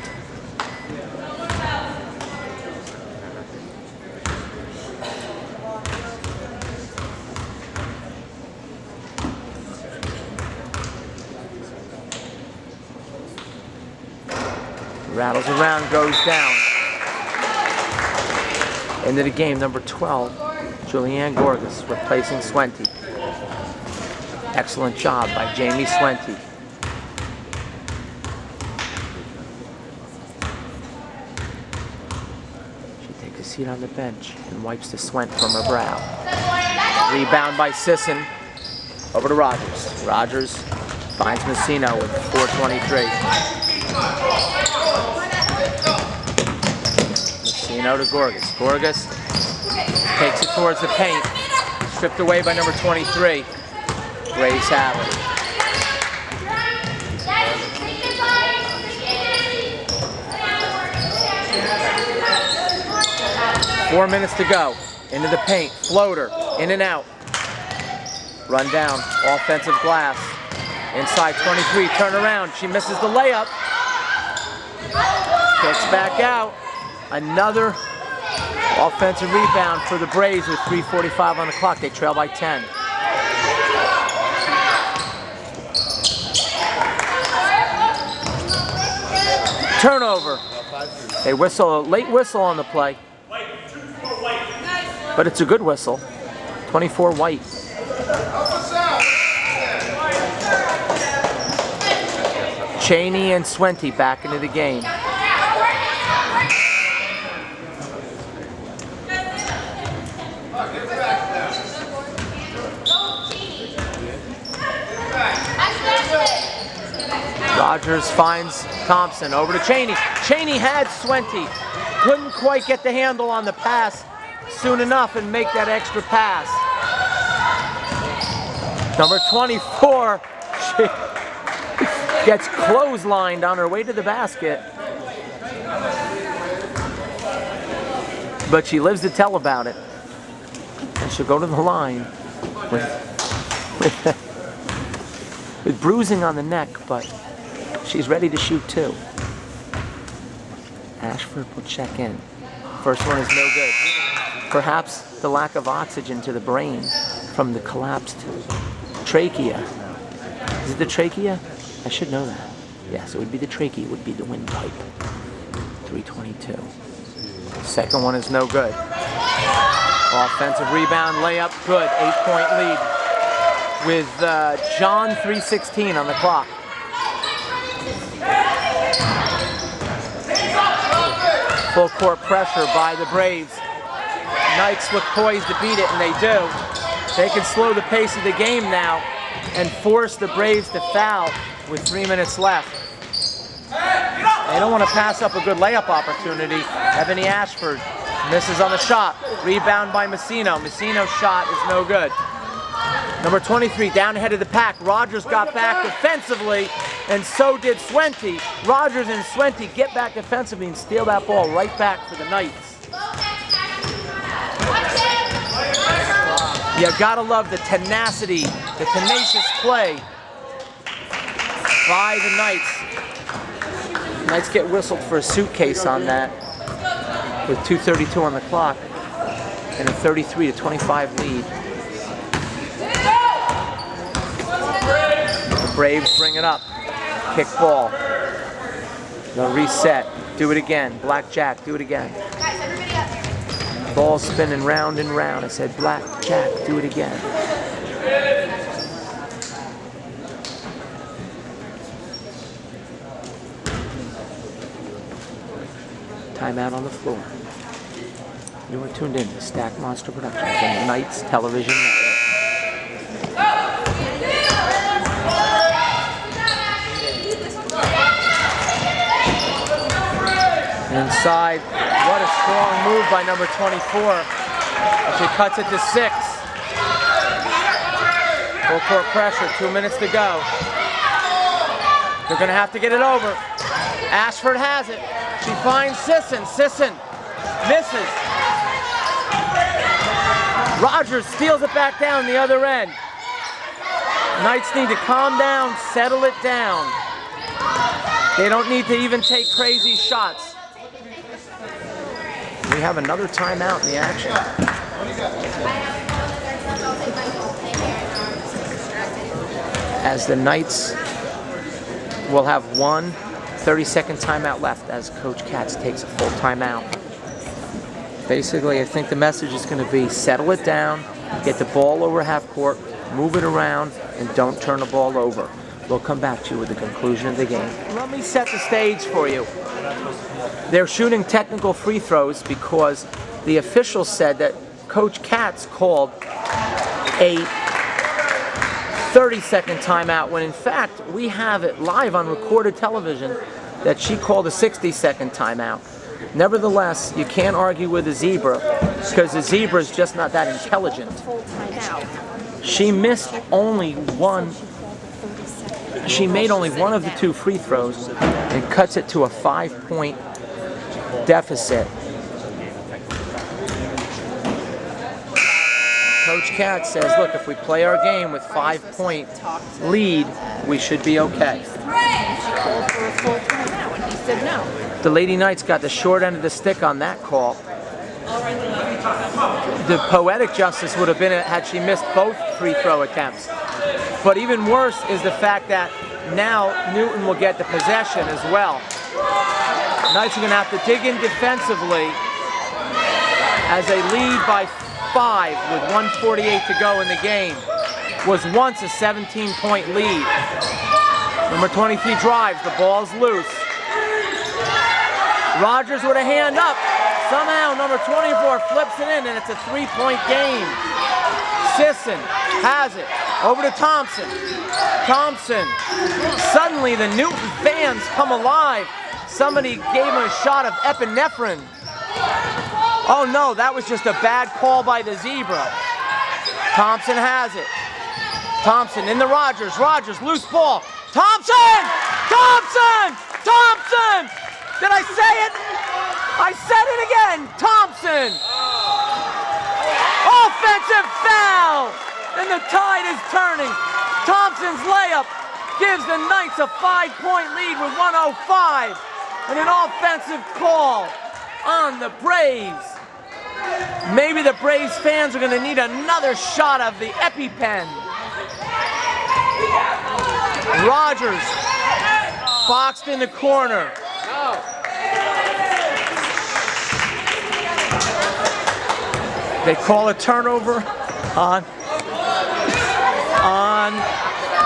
Rattles around, goes down. Into the game, number 12, Julianne Gorgas replacing Swente. Excellent job by Jamie Swente. She takes a seat on the bench and wipes the sweat from her brow. Rebound by Sisson. Over to Rogers. Rogers finds Messino with 4:23. Messino to Gorgas. Gorgas takes it towards the paint. Stripped away by number 23. Braves have it. Four minutes to go. Into the paint. Floater. In and out. Run down. Offensive glass. Inside 23. Turn around. She misses the layup. Kicks back out. Another offensive rebound for the Braves with 3:45 on the clock. They trail by 10. Turnover. They whistle a late whistle on the play. But it's a good whistle. 24 White. Chaney and Swente back into the game. Rogers finds Thompson. Over to Chaney. Chaney had Swente. Couldn't quite get the handle on the pass soon enough and make that extra pass. Number 24. She gets clotheslined on her way to the basket. But she lives to tell about it. And she'll go to the line with bruising on the neck, but she's ready to shoot too. Ashford will check in. First one is no good. Perhaps the lack of oxygen to the brain from the collapsed trachea. Is it the trachea? I should know that. Yes, it would be the trachea, it would be the windpipe. 322. Second one is no good. Offensive rebound, layup, good. 8-point lead with John 3:16 on the clock. Full court pressure by the Braves. Knights look poised to beat it, and they do. They can slow the pace of the game now and force the Braves to foul with 3 minutes left. They don't want to pass up a good layup opportunity. Ebony Ashford misses on the shot. Rebound by Messino. Messino's shot is no good. Number 23 down ahead of the pack. Rogers got back defensively, and so did Swente. Rogers and Swente get back defensively and steal that ball right back for the Knights. You gotta love the tenacity, the tenacious play by the Knights. Knights get whistled for a suitcase on that with 2:32 on the clock and a 33-25 lead. The Braves bring it up. Kick ball. They'll reset. Do it again. Blackjack. Do it again. Ball spinning round and round. I said, blackjack. Do it again. Timeout on the floor. You are tuned in to Stack Monster Productions on the Knights Television Network. Inside, what a strong move by number 24. She cuts it to 6. Full court pressure, 2 minutes to go. They're gonna have to get it over. Ashford has it. She finds Sisson. Sisson misses. Rogers steals it back down the other end. Knights need to calm down, settle it down. They don't need to even take crazy shots. We have another timeout in the action. As the Knights will have one 30-second timeout left as Coach Katz takes a full timeout. Basically, I think the message is going to be settle it down, get the ball over half court, move it around, and don't turn the ball over. We'll come back to you with the conclusion of the game. Let me set the stage for you. They're shooting technical free throws because the officials said that Coach Katz called a 30-second timeout when in fact we have it live on recorded television that she called a 60-second timeout. Nevertheless, you can't argue with a zebra because the zebra is just not that intelligent. She missed only one. She made only one of the 2 free throws and cuts it to a 5-point deficit. Coach Katz says, look, if we play our game with 5-point lead, we should be okay. She called for a full timeout and he said no. The Lady Knights got the short end of the stick on that call. The poetic justice would have been had she missed both free throw attempts. But even worse is the fact that now Newton will get the possession as well. Knights are going to have to dig in defensively as they lead by 5 with 1:48 to go in the game. Was once a 17-point lead. Number 23 drives, the ball's loose. Rogers with a hand up. Somehow number 24 flips it in and it's a 3-point game. Sisson has it. Over to Thompson. Thompson. Suddenly the Newton fans come alive. Somebody gave him a shot of epinephrine. Oh no, that was just a bad call by the zebra. Thompson has it. Thompson in the Rogers. Rogers, loose ball. Thompson! Thompson! Thompson! Did I say it? I said it again. Thompson! Oh, Offensive foul! And the tide is turning. Thompson's layup gives the Knights a 5-point lead with 1:05. And an offensive call on the Braves. Maybe the Braves fans are going to need another shot of the EpiPen. Rogers boxed in the corner. They call a turnover on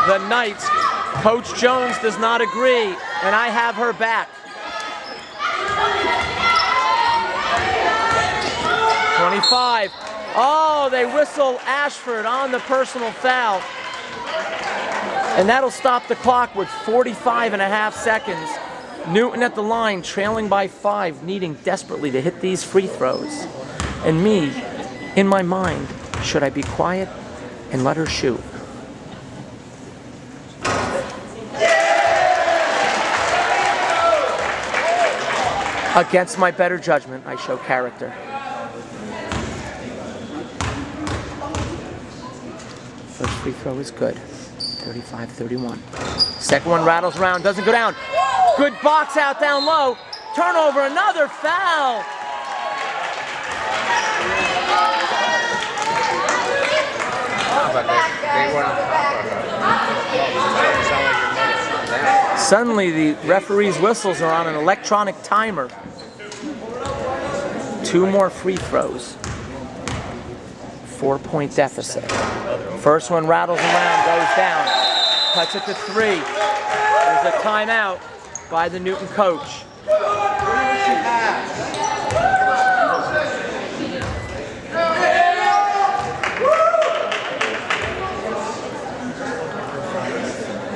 the Knights. Coach Jones does not agree, and I have her back. 25. Oh, they whistle Ashford on the personal foul. And that'll stop the clock with 45.5 seconds. Newton at the line, trailing by 5, needing desperately to hit these free throws. And me, in my mind, should I be quiet and let her shoot? Against my better judgment, I show character. First free throw is good. 35-31. Second one rattles around, doesn't go down. Good box out down low. Turnover, another foul. Suddenly the referee's whistles are on an electronic timer. 2 more free throws. 4-point deficit. First one rattles around, goes down. Cuts it to 3. There's a timeout by the Newton coach.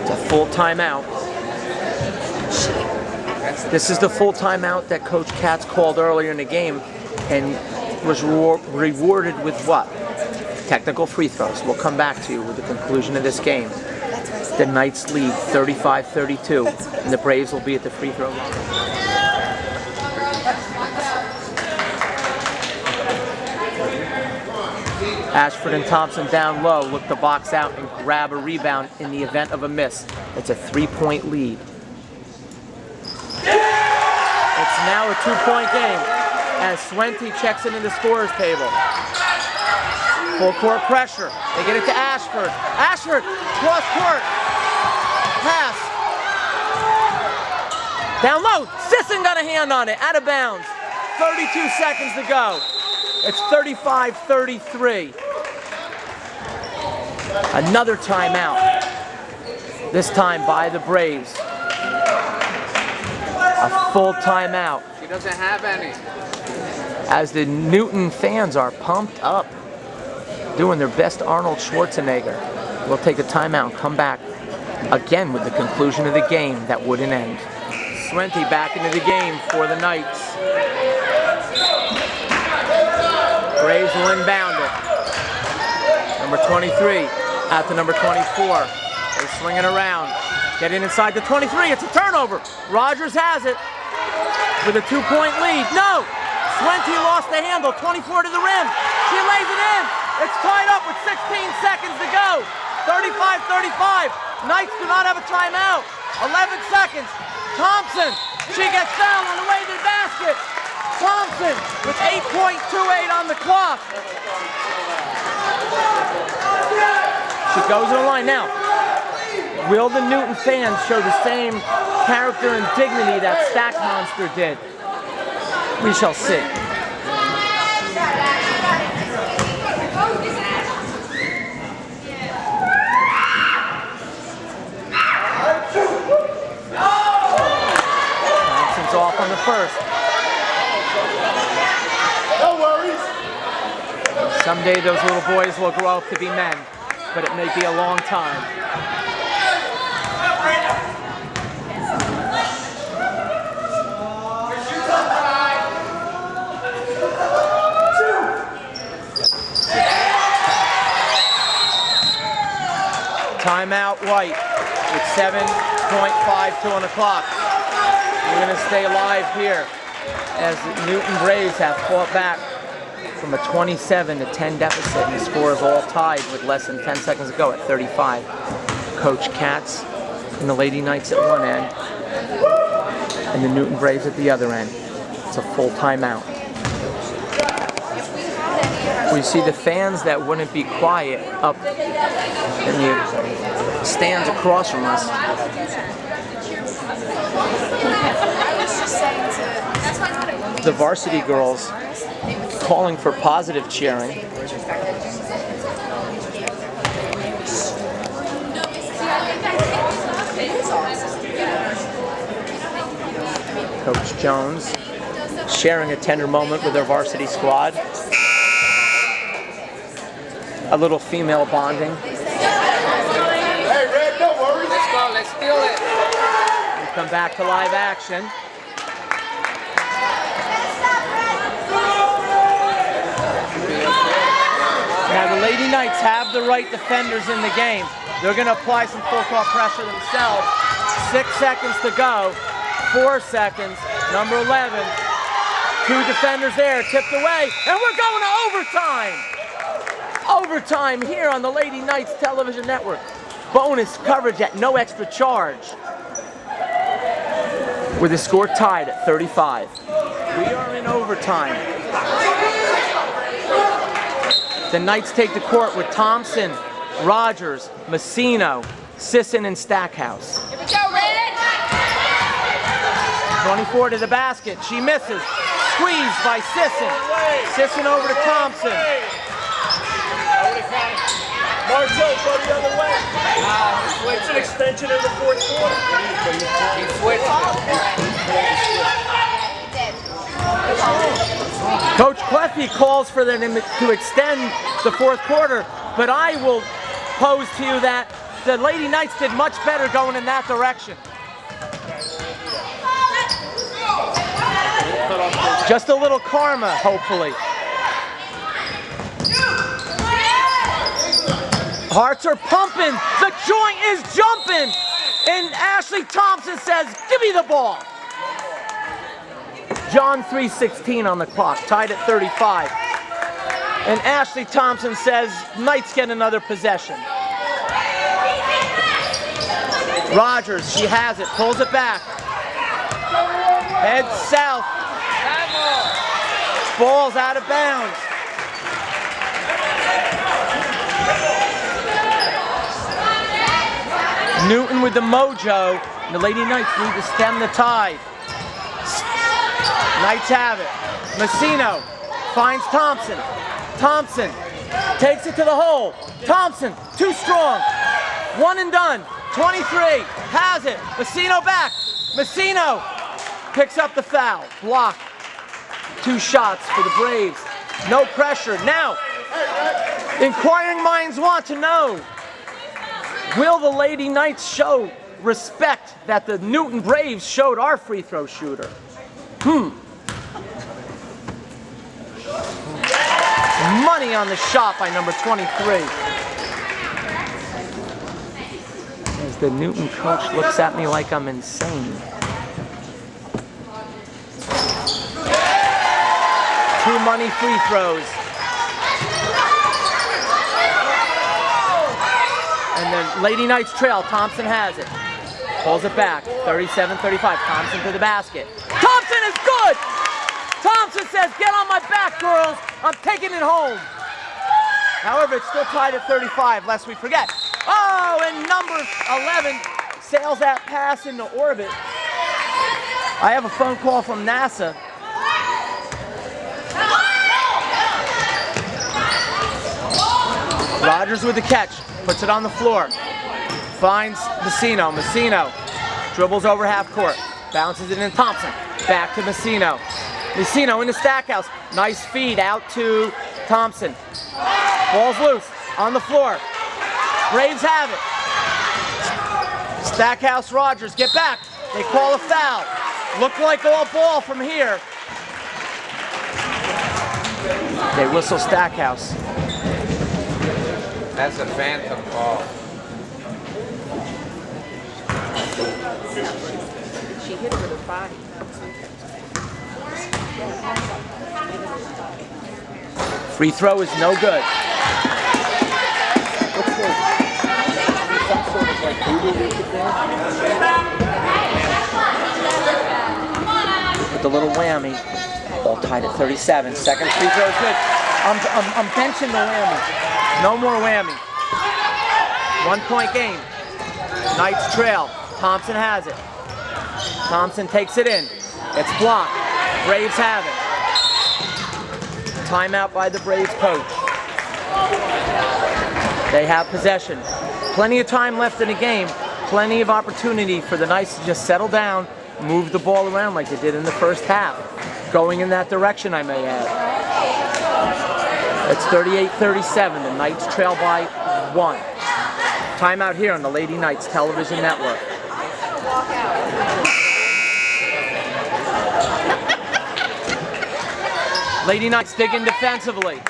It's a full timeout. This is the full timeout that Coach Katz called earlier in the game and was rewarded with what? Technical free throws. We'll come back to you with the conclusion of this game. The Knights lead 35-32, and the Braves will be at the free throw line. Ashford and Thompson down low look to box out and grab a rebound in the event of a miss. It's a 3-point lead. It's now a 2-point game as Swente checks into the scorer's table. Full court pressure. They get it to Ashford. Ashford, cross court. Pass. Down low. Sisson got a hand on it. Out of bounds. 32 seconds to go. It's 35-33. Another timeout. This time by the Braves. A full timeout. He doesn't have any. As the Newton fans are pumped up, doing their best Arnold Schwarzenegger. We'll take a timeout and come back again with the conclusion of the game that wouldn't end. Swente back into the game for the Knights. Braves will inbound it. Number 23 out to number 24. They're swinging around. Getting inside the 23. It's a turnover. Rogers has it with a 2-point lead. No! Swente lost the handle. 24 to the rim. She lays it in. It's tied up with 16 seconds to go. 35-35. Knights do not have a timeout. 11 seconds. Thompson. She gets fouled on the way to the basket. Thompson with 8.28 on the clock. She goes to the line now. Will the Newton fans show the same character and dignity that Stack Monster did? We shall see. Thompson's off on the first. No worries. Someday those little boys will grow up to be men, but it may be a long time. Timeout White with 7.52 on the clock. We're going to stay alive here as the Newton Braves have fought back from a 27-10 deficit, and the score is all tied with less than 10 seconds to go at 35. Coach Katz and the Lady Knights at one end, and the Newton Braves at the other end. It's a full timeout. We see the fans that wouldn't be quiet up in the stands across from us. The varsity girls calling for positive cheering. Coach Jones sharing a tender moment with her varsity squad. A little female bonding. Hey, Red, don't worry. Let's go, let's steal it. We come back to live action. Now the Lady Knights have the right defenders in the game. They're going to apply some full court pressure themselves. 6 seconds to go. 4 seconds. Number 11. 2 defenders there, tipped away, and we're going to overtime. Overtime here on the Lady Knights television network. Bonus coverage at no extra charge. With the score tied at 35. We are in overtime. The Knights take the court with Thompson, Rogers, Messino, Sisson, and Stackhouse. Here we go, Red! 24 to the basket. She misses. Squeezed by Sisson. Sisson over to Thompson. Marcel, go the other way. It's an extension in the fourth quarter. He switched it. Coach Cleffy calls for them to extend the fourth quarter, but I will pose to you that the Lady Knights did much better going in that direction. Just a little karma, hopefully. Hearts are pumping. The joint is jumping. And Ashley Thompson says, give me the ball. John 3:16 on the clock, tied at 35. And Ashley Thompson says, Knights get another possession. Rogers, she has it, pulls it back. Heads south. Ball's out of bounds. Newton with the mojo. And the Lady Knights need to stem the tide. Knights have it. Messino finds Thompson. Thompson takes it to the hole. Thompson, too strong. One and done. 23, has it. Messino back. Messino picks up the foul. Block. 2 shots for the Braves. No pressure. Now, inquiring minds want to know, will the Lady Knights show respect that the Newton Braves showed our free throw shooter? Money on the shot by number 23. As the Newton coach looks at me like I'm insane. 2 money free throws. And the Lady Knights trail. Thompson has it. Pulls it back. 37-35. Thompson to the basket. Thompson is good! Thompson says, get on my back, girls. I'm taking it home. However, it's still tied at 35, lest we forget. Oh, and number 11 sails that pass into orbit. I have a phone call from NASA. Rogers with the catch. Puts it on the floor. Finds Messino. Messino dribbles over half court. Bounces it in Thompson. Back to Messino. Messino in the Stackhouse. Nice feed out to Thompson. Ball's loose on the floor. Braves have it. Stackhouse, Rogers, get back. They call a foul. Look like all ball from here. They whistle Stackhouse. That's a phantom ball. She hit her with her body. Free throw is no good. With the little whammy, all tied at 37. Second free throw is good. I'm benching the whammy. No more whammy. 1 point game. Knights trail. Thompson has it. Thompson takes it in. It's blocked. Braves have it. Timeout by the Braves coach. They have possession. Plenty of time left in the game. Plenty of opportunity for the Knights to just settle down, move the ball around like they did in the first half. Going in that direction, I may add. It's 38-37. The Knights trail by 1. Timeout here on the Lady Knights Television Network. Lady Knights dig in defensively.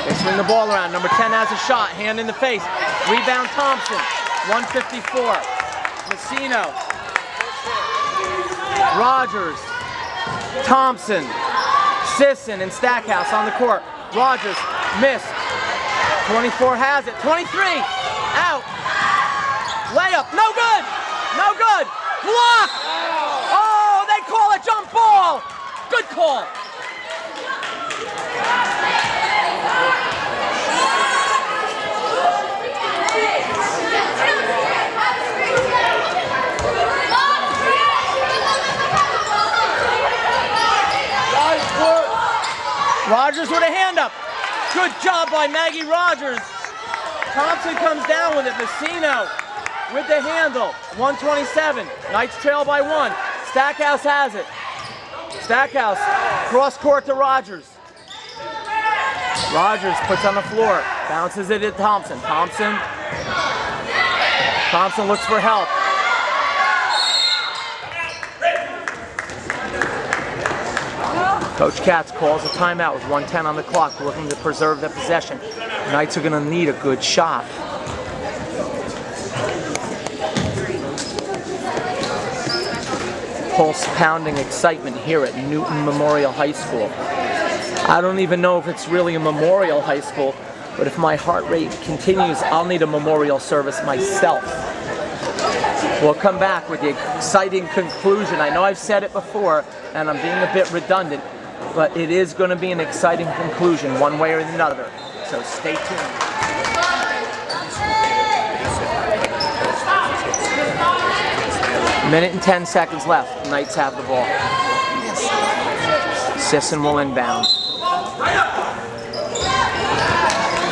They swing the ball around. Number 10 has a shot. Hand in the face. Rebound Thompson. 154. Messino. Rogers. Thompson. Sisson and Stackhouse on the court. Rogers missed. 24 has it. 23 out. Layup. No good. No good. Block. Oh, they call a jump ball. Good call. Rogers with a hand up. Good job by Maggie Rogers. Thompson comes down with it. Messino with the handle. 127. Knights trail by 1. Stackhouse has it. Stackhouse cross court to Rogers. Rogers puts on the floor. Bounces it at Thompson. Thompson looks for help. Coach Katz calls a timeout with 1:10 on the clock, looking to preserve their possession. Knights are going to need a good shot. Pulse pounding excitement here at Newton Memorial High School. I don't even know if it's really a memorial high school, but if my heart rate continues, I'll need a memorial service myself. We'll come back with the exciting conclusion. I know I've said it before, and I'm being a bit redundant, but it is going to be an exciting conclusion one way or another. So stay tuned. Minute and 10 seconds left. Knights have the ball. Sisson will inbound.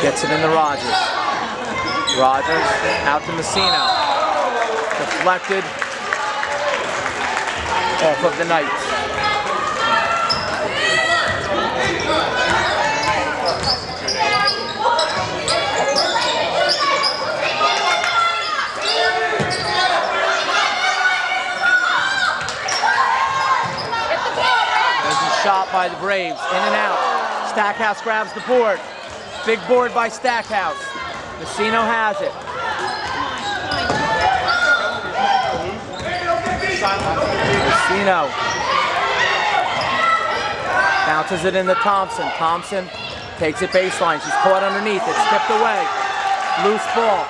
Gets it into Rogers. Rogers out to Messino. Deflected off of the Knights. Shot by the Braves, in and out. Stackhouse grabs the board. Big board by Stackhouse. Messino has it. Messino bounces it into Thompson. Thompson takes it baseline. She's caught underneath. It's tipped away. Loose ball.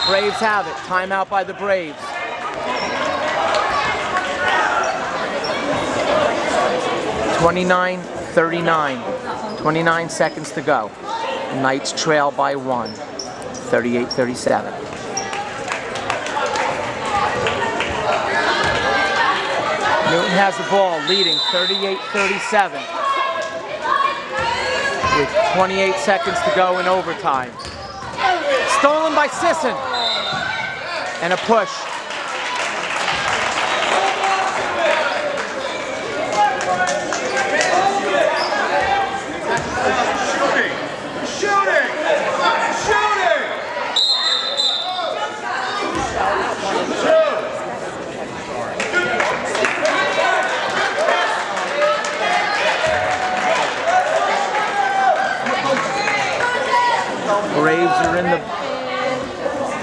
Braves have it. Timeout by the Braves. (29-39). 29 seconds to go. Knights trail by 1. 38-37. Newton has the ball, leading 38-37. With 28 seconds to go in overtime. Stolen by Sisson. And a push.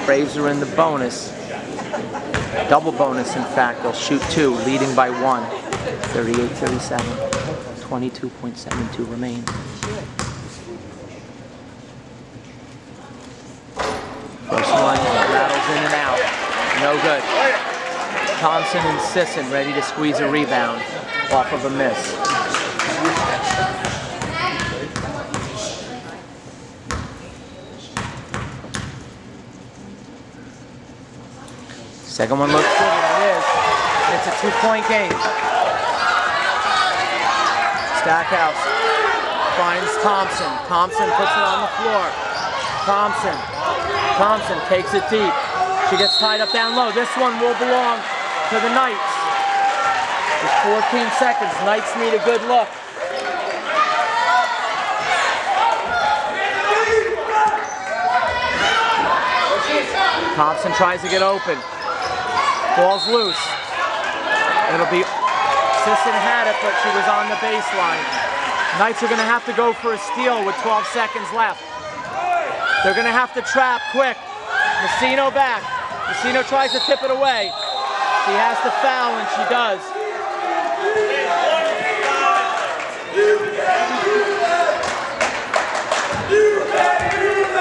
Braves are in the bonus. Double bonus, in fact. They'll shoot 2, leading by 1. 38-37. 22.72 remain. First one rattles in and out. No good. Thompson and Sisson ready to squeeze a rebound off of a miss. Second one looks good, and it is. It's a 2-point game. Stackhouse finds Thompson. Thompson puts it on the floor. Thompson takes it deep. She gets tied up down low. This one will belong to the Knights. With 14 seconds, Knights need a good look. Thompson tries to get open. Ball's loose. It'll be, Sisson had it, but she was on the baseline. Knights are going to have to go for a steal with 12 seconds left. They're going to have to trap quick. Messino back. Messino tries to tip it away. She has to foul, and she does.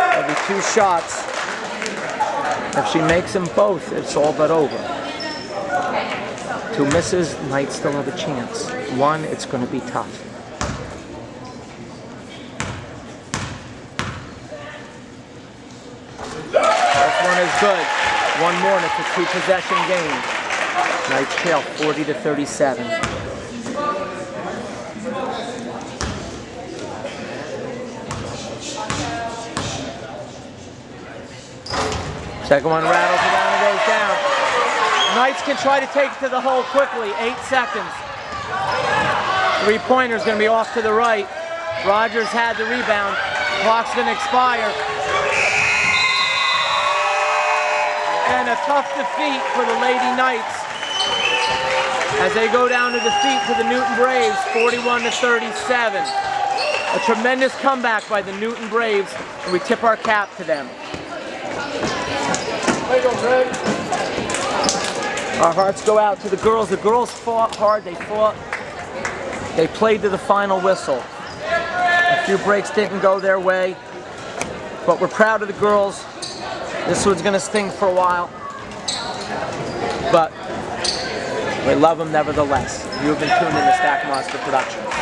There'll be 2 shots. If she makes them both, it's all but over. 2 misses, Knights still have a chance. 1, it's going to be tough. First one is good. 1 more, and it's a 2-possession game. Knights trail 40-37. Second one rattles around and goes down. Knights can try to take it to the hole quickly. 8 seconds. 3-pointer is going to be off to the right. Rogers had the rebound. Clock's going to expire. And a tough defeat for the Lady Knights as they go down to defeat to the Newton Braves, 41-37. A tremendous comeback by the Newton Braves, and we tip our cap to them. Our hearts go out to the girls. The girls fought hard. They fought. They played to the final whistle. A few breaks didn't go their way, but we're proud of the girls. This one's going to sting for a while, but we love them nevertheless. You have been tuned in to Stack Monster Productions.